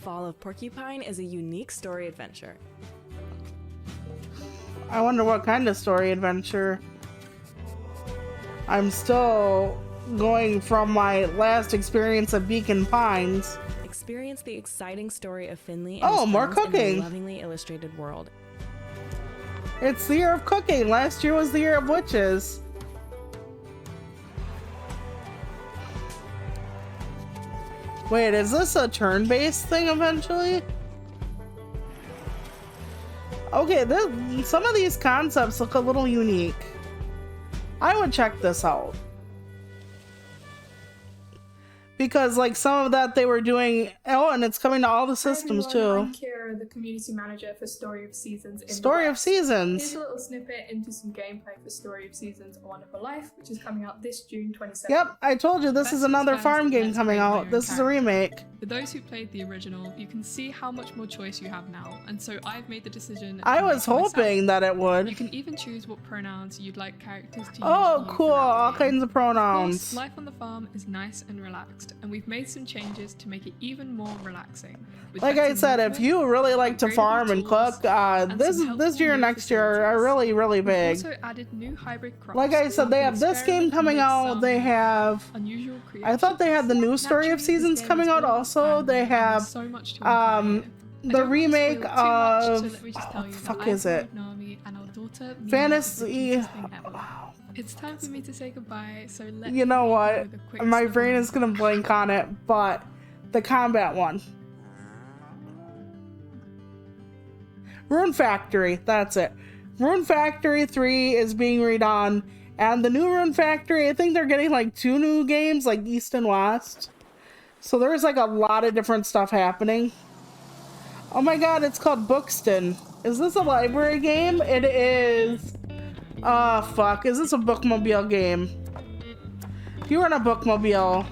Fall of Porcupine is a unique story adventure. I wonder what kind of story adventure. I'm still going from my last experience of Beacon Pines. Experience the exciting story of Finley and Oh, his more friends in cooking. a lovingly illustrated world. It's the year of cooking. Last year was the year of witches. Wait, is this a turn-based thing eventually? Okay, some of these concepts look a little unique. I would check this out. Because like some of that they were doing, oh, and it's coming to all the systems Hi too. everyone, I'm Kira, the community manager for Story of Seasons in Story the of West. Seasons. Here's a little snippet into some gameplay for Story of Seasons: A Wonderful Life, which is coming out this June 27th. Yep, I told you this is another farm game coming out. This is a remake. For those who played the original, you can see how much more choice you have now, and so I've made the decision. I was hoping that it would. You can even choose what pronouns you'd like characters to use. Oh, cool! All kinds of Of pronouns. course, life on the farm is nice and relaxed, and we've made some changes to make it even more relaxing. With Like better I said, if movement, you really like to upgradable farm and tools, cook, this year and next year are really We've big. also added new hybrid crops. Like I said, they have this game coming out. They have. Unusual I thought they had the new Story of Seasons coming out also. They have so much to the remake spoil too much, so of let me just tell what you the that fuck I is it? love Naomi and our daughter, Mia, Fantasy. is the cutest thing ever. It's time for me to say goodbye, so let You know me what? go with a quick My snuggle. brain is gonna blank on it, but the combat one. Rune Factory, that's it. Rune Factory 3 is being redone, and the new Rune Factory, I think they're getting like 2 new games, like East and West. So there's like a lot of different stuff happening. Oh my god, it's called Bookston. Is this a library game? It is. Oh fuck, is this a bookmobile game? If you run a bookmobile.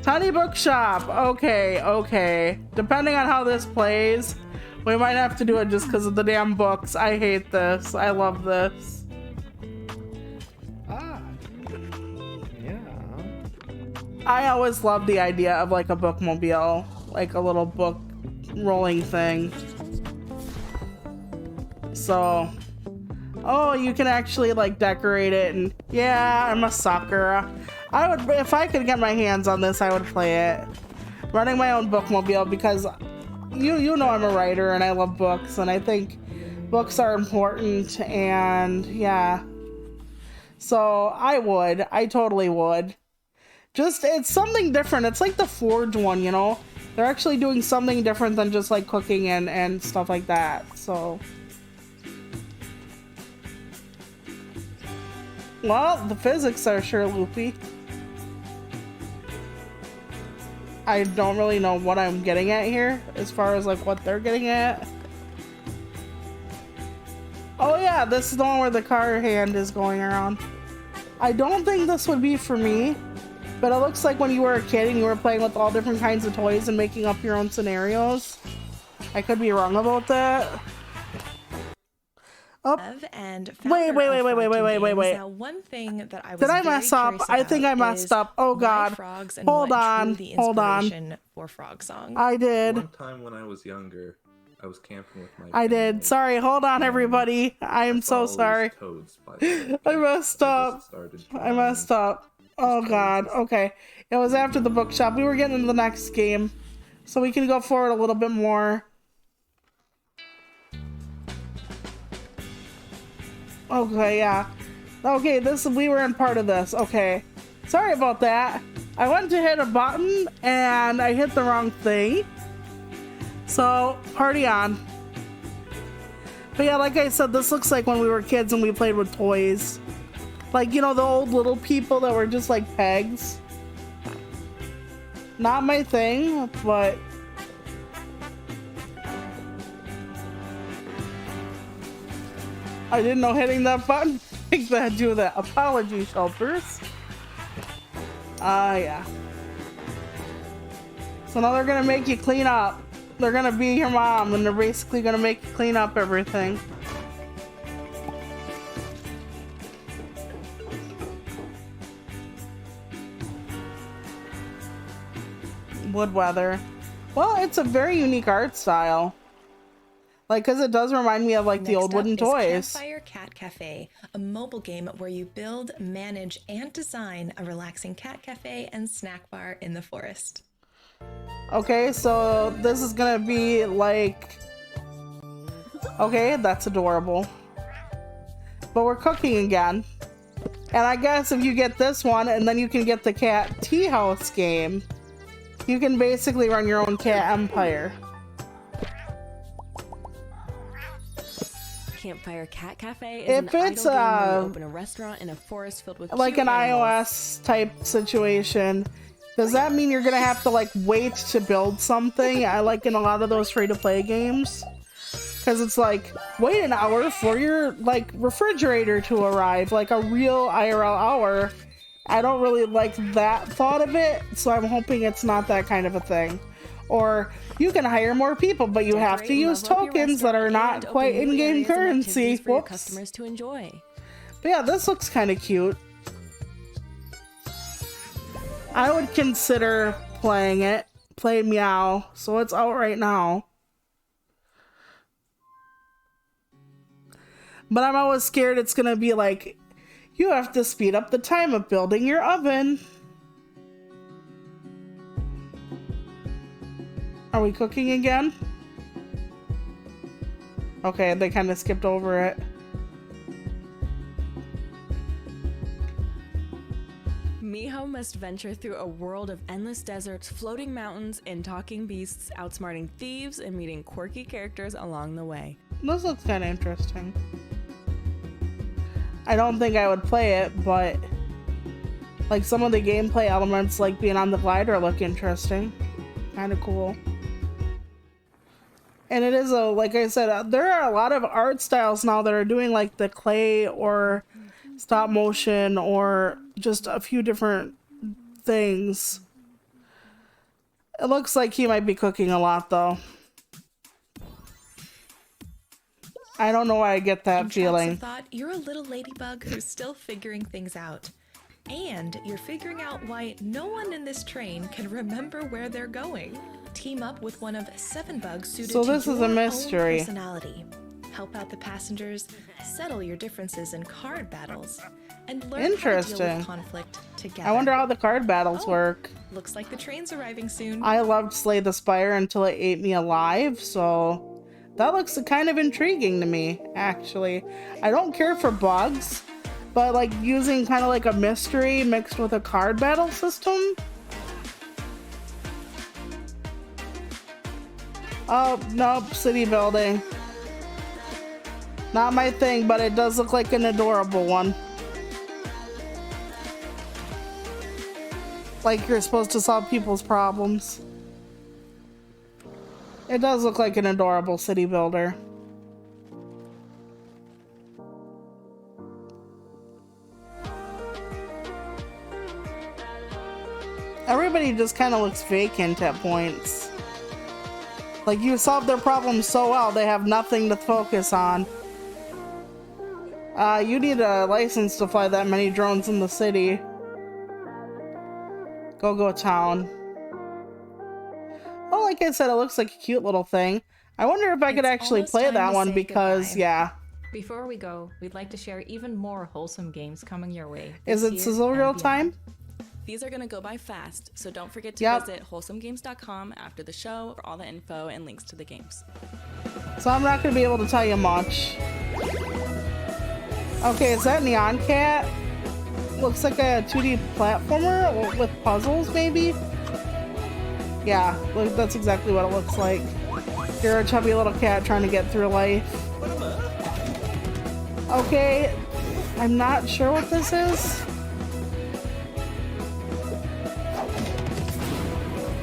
Tiny bookshop, okay. Depending on how this plays, we might have to do it just because of the damn books. I hate this. I love this. Yeah. I always love the idea of like a bookmobile, like a little book rolling thing. So, oh, you can actually like decorate it, and yeah, I'm a sucker. I would, if I could get my hands on this, I would play it. Running my own bookmobile, because you know I'm a writer and I love books, and I think books are important, and yeah. So I totally would. Just, it's something different. It's like the Forge one, you know? They're actually doing something different than just like cooking and stuff like that, so. Well, the physics are sure loopy. I don't really know what I'm getting at here as far as like what they're getting at. Oh yeah, this is the one where the car hand is going around. I don't think this would be for me, but it looks like when you were a kid and you were playing with all different kinds of toys and making up your own scenarios. I could be wrong about that. Oh. And Wait. Now, one thing that I was Did I mess up? I think I messed up. Oh god. Hold on. For Frog Song. I did. One time when I was younger, I was camping with my I did. Sorry, hold on everybody. I am so sorry. toads, by the way. I messed up. Oh god. Okay. It was after the bookshop. We were getting into the next game. So we can go forward a little bit more. Okay, yeah. Okay, we were in part of this. Okay. Sorry about that. I went to hit a button and I hit the wrong thing. So, party on. But yeah, like I said, this looks like when we were kids and we played with toys. Like, you know, the old little people that were just like pegs. Not my thing, but... I didn't know hitting that button makes that do that. Apology, shelters. Yeah. So now they're gonna make you clean up. They're gonna be your mom and they're basically gonna make you clean up everything. Wood weather. Well, it's a very unique art style. Like, because it does remind me of like the old wooden toys. Campfire Cat Cafe, a mobile game where you build, manage, and design a relaxing cat cafe and snack bar in the forest. Okay, so this is gonna be like... Okay, that's adorable. But we're cooking again. And I guess if you get this one, and then you can get the cat tea house game, you can basically run your own cat empire. Campfire Cat Cafe is If an it's idle game where you open a restaurant in a forest filled with like cute an animals. iOS type situation, does that mean you're gonna have to like wait to build something? I like in a lot of those free-to-play games, because it's like wait an hour for your like refrigerator to arrive, like a real IRL hour. I don't really like that thought of it, so I'm hoping it's not that kind of a thing. Or you can hire more people, but you have to use tokens that are not quite in-game currency. For your customers to enjoy. But yeah, this looks kind of cute. I would consider playing it. Play Meow, so it's out right now. But I'm always scared it's gonna be like, you have to speed up the time of building your oven. Are we cooking again? Okay, they kind of skipped over it. Miho must venture through a world of endless deserts, floating mountains, and talking beasts, outsmarting thieves and meeting quirky characters along the way. This looks kind of interesting. I don't think I would play it, but like some of the gameplay elements, like being on the glider, look interesting. Kind of cool. And it is a, like I said, there are a lot of art styles now that are doing like the clay or stop motion or just a few different things. It looks like he might be cooking a lot though. I don't know why I get that feeling. Thought you're a little ladybug who's still figuring things out. And you're figuring out why no one in this train can remember where they're going. Team up with one of 7 bugs suited So to this is your a mystery. own personality. Help out the passengers, settle your differences in card battles, and learn how to deal Interesting. with conflict together. I wonder how the card battles work. Looks like the train's arriving soon. I loved Slay the Spire until it ate me alive, so that looks kind of intriguing to me, actually. I don't care for bugs, but like using kind of like a mystery mixed with a card battle system. Oh, nope, city building. Not my thing, but it does look like an adorable one. Like you're supposed to solve people's problems. It does look like an adorable city builder. Everybody just kind of looks vacant at points. Like you solved their problems so well, they have nothing to focus on. You need a license to fly that many drones in the city. Go town. Well, like I said, it looks like a cute little thing. I wonder if I could actually play that one because, yeah. Before we go, we'd like to share even more wholesome games coming your way. Is it sizzle real time? These are going to go by fast, so don't forget to visit wholesomegames.com after the show for all the info and links to the games. So I'm not going to be able to tell you much. Okay, is that Neon Cat? Looks like a 2D platformer with puzzles, maybe? Yeah, look, that's exactly what it looks like. You're a chubby little cat trying to get through life. Okay, I'm not sure what this is.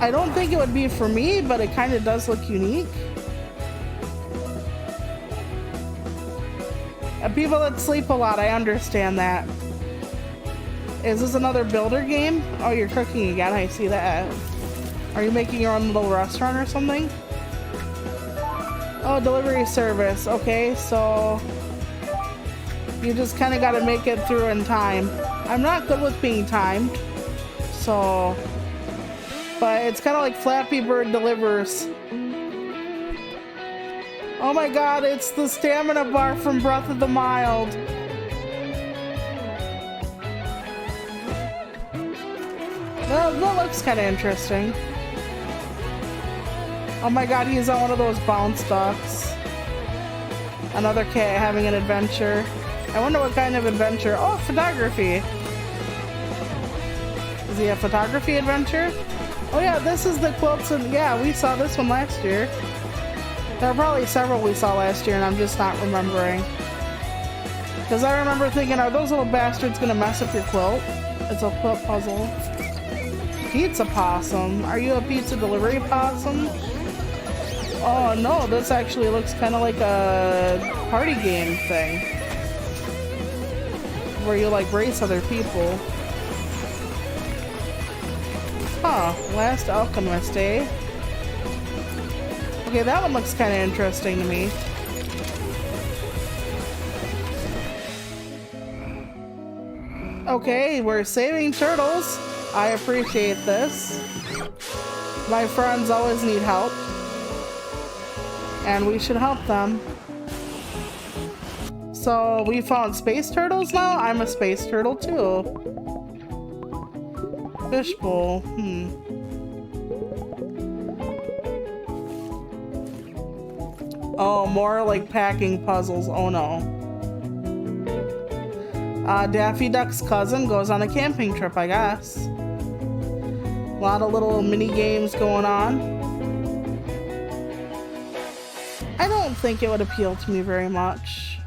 I don't think it would be for me, but it kind of does look unique. People that sleep a lot, I understand that. Is this another builder game? Oh, you're cooking again, I see that. Are you making your own little restaurant or something? Oh, delivery service. Okay, so you just kind of got to make it through in time. I'm not good with being timed, so... But it's kind of like Flappy Bird delivers. Oh my god, it's the stamina bar from Breath of the Wild. That looks kind of interesting. Oh my god, he's on one of those bounce ducks. Another cat having an adventure. I wonder what kind of adventure. Oh, photography. Is he a photography adventure? Oh yeah, this is the quilts and yeah, we saw this one last year. There are probably several we saw last year and I'm just not remembering. Because I remember thinking, are those little bastards gonna mess up your quilt? It's a quilt puzzle. Pizza possum. Are you a pizza delivery possum? Oh no, this actually looks kind of like a party game thing. Where you like race other people. Huh, Last Alchemist, eh? Okay, that one looks kind of interesting to me. Okay, we're saving turtles. I appreciate this. My friends always need help. And we should help them. So we found space turtles now? I'm a space turtle too. Fishbowl. Oh, more like packing puzzles. Oh no. Daffy Duck's cousin goes on a camping trip, I guess. A lot of little mini games going on. I don't think it would appeal to me very much.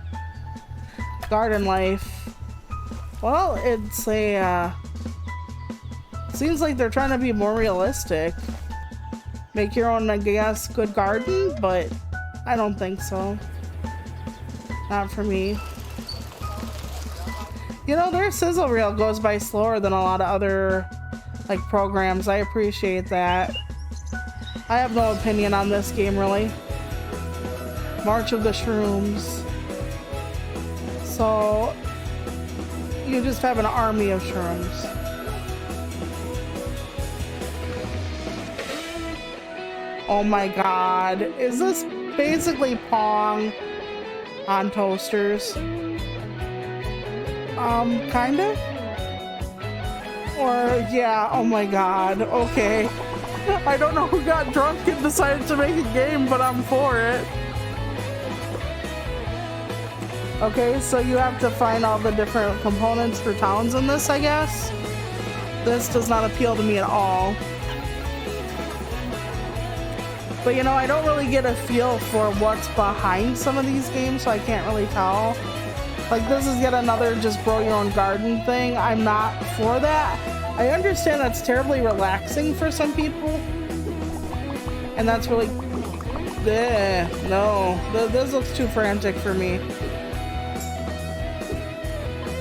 Garden life. Well, it's a, seems like they're trying to be more realistic. Make your own, I guess, good garden, but I don't think so. Not for me. You know, their sizzle reel goes by slower than a lot of other like programs. I appreciate that. I have no opinion on this game really. March of the Shrooms. So you just have an army of shrooms. Oh my god. Is this basically Pong on toasters? Kind of? Or, yeah, oh my god, okay. I don't know who got drunk and decided to make a game, but I'm for it. Okay, so you have to find all the different components for towns in this, I guess. This does not appeal to me at all. But you know, I don't really get a feel for what's behind some of these games, so I can't really tell. Like, this is yet another just grow your own garden thing. I'm not for that. I understand that's terribly relaxing for some people. And that's really... no. This looks too frantic for me.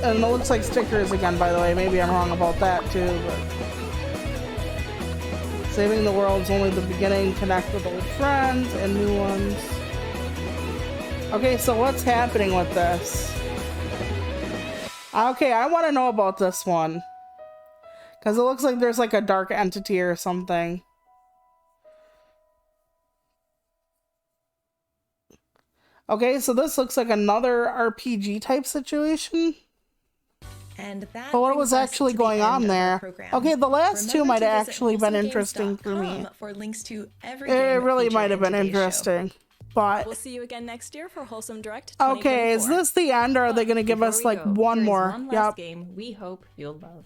And it looks like stickers again, by the way. Maybe I'm wrong about that, too, but... Saving the world's only the beginning. Connect with old friends and new ones. Okay, so what's happening with this? Okay, I want to know about this one. Because it looks like there's like a dark entity or something. Okay, so this looks like another RPG type situation. And that but what was actually going on there? Okay, the last two might have actually been interesting for me. For links to every it really might have been interesting. But we'll see you again next year for Wholesome Direct. Okay, is this the end, or are they going to give us like one more? One last game we hope you'll love.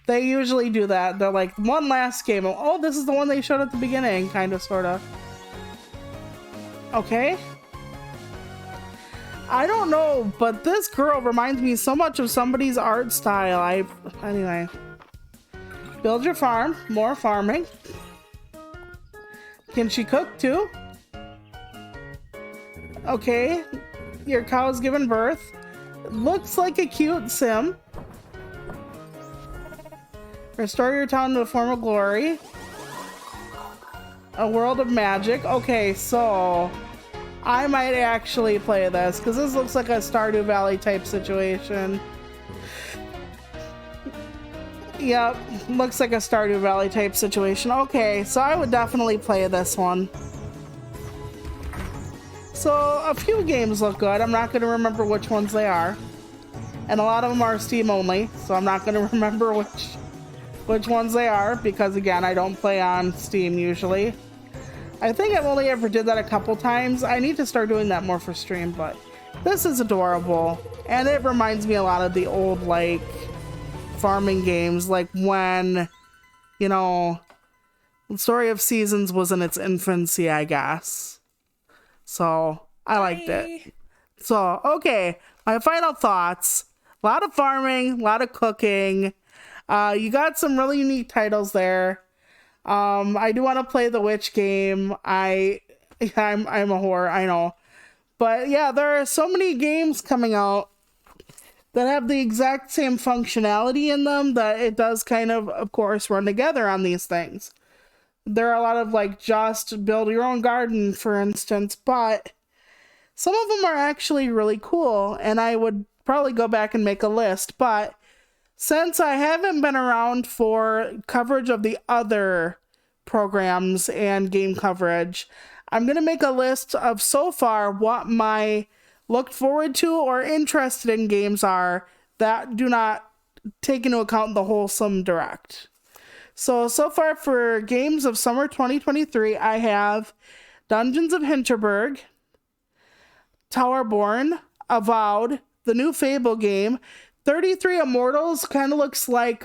They usually do that. They're like, one last game. Oh, this is the one they showed at the beginning, kind of, sort of. Okay. I don't know, but this girl reminds me so much of somebody's art style. Anyway. Build your farm. More farming. Can she cook too? Okay. Your cow's given birth. Looks like a cute sim. Restore your town to a form of glory. A world of magic. Okay, so I might actually play this because this looks like a Stardew Valley type situation. Yep, looks like a Stardew Valley type situation. Okay, so I would definitely play this one. So a few games look good. I'm not going to remember which ones they are. And a lot of them are Steam only, so I'm not going to remember which ones they are, because again, I don't play on Steam usually. I think I've only ever did that a couple times. I need to start doing that more for stream, but this is adorable. And it reminds me a lot of the old, like, farming games, like when, you know, Story of Seasons was in its infancy, I guess. So I liked it. So, okay, my final thoughts. A lot of farming, a lot of cooking. You got some really unique titles there. I do want to play the witch game. I'm a whore, I know. But yeah, there are so many games coming out that have the exact same functionality in them that it does kind of course, run together on these things. There are a lot of like just build your own garden, for instance, but some of them are actually really cool, and I would probably go back and make a list. But since I haven't been around for coverage of the other programs and game coverage, I'm going to make a list of so far what my looked forward to or interested in games are that do not take into account the Wholesome Direct. So far for games of summer 2023, I have Dungeons of Hinterberg, Towerborn, Avowed, the new Fable game, 33 Immortals. Kind of looks like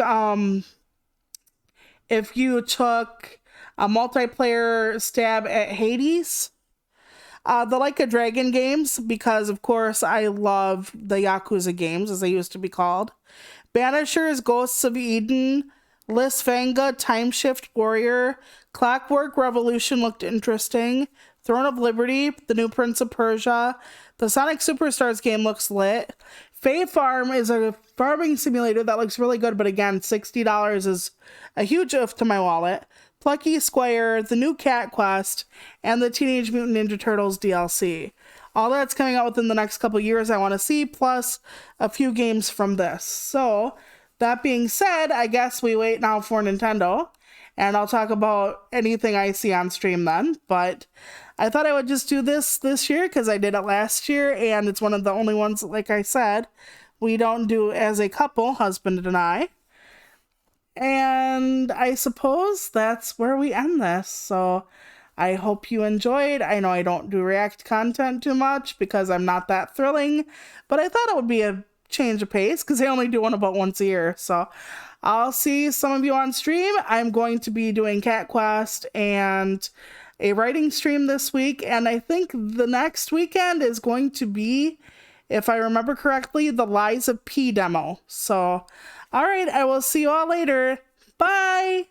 if you took a multiplayer stab at Hades. The Like a Dragon games, because of course I love the Yakuza games, as they used to be called. Banishers, Ghosts of Eden, Lisfanga, Time Shift Warrior, Clockwork Revolution looked interesting. Throne of Liberty, the new Prince of Persia. The Sonic Superstars game looks lit. Fae Farm is a farming simulator that looks really good, but again, $60 is a huge oof to my wallet. Plucky Squire, the new Cat Quest, and the Teenage Mutant Ninja Turtles DLC. All that's coming out within the next couple years I want to see, plus a few games from this. So, that being said, I guess we wait now for Nintendo, and I'll talk about anything I see on stream then, but I thought I would just do this year because I did it last year, and it's one of the only ones, like I said, we don't do as a couple, husband and I. And I suppose that's where we end this. So I hope you enjoyed. I know I don't do React content too much because I'm not that thrilling, but I thought it would be a change of pace because I only do one about once a year. So I'll see some of you on stream. I'm going to be doing Cat Quest and a writing stream this week, and I think the next weekend is going to be, if I remember correctly, the Lies of P demo. So, all right, I will see you all later. Bye!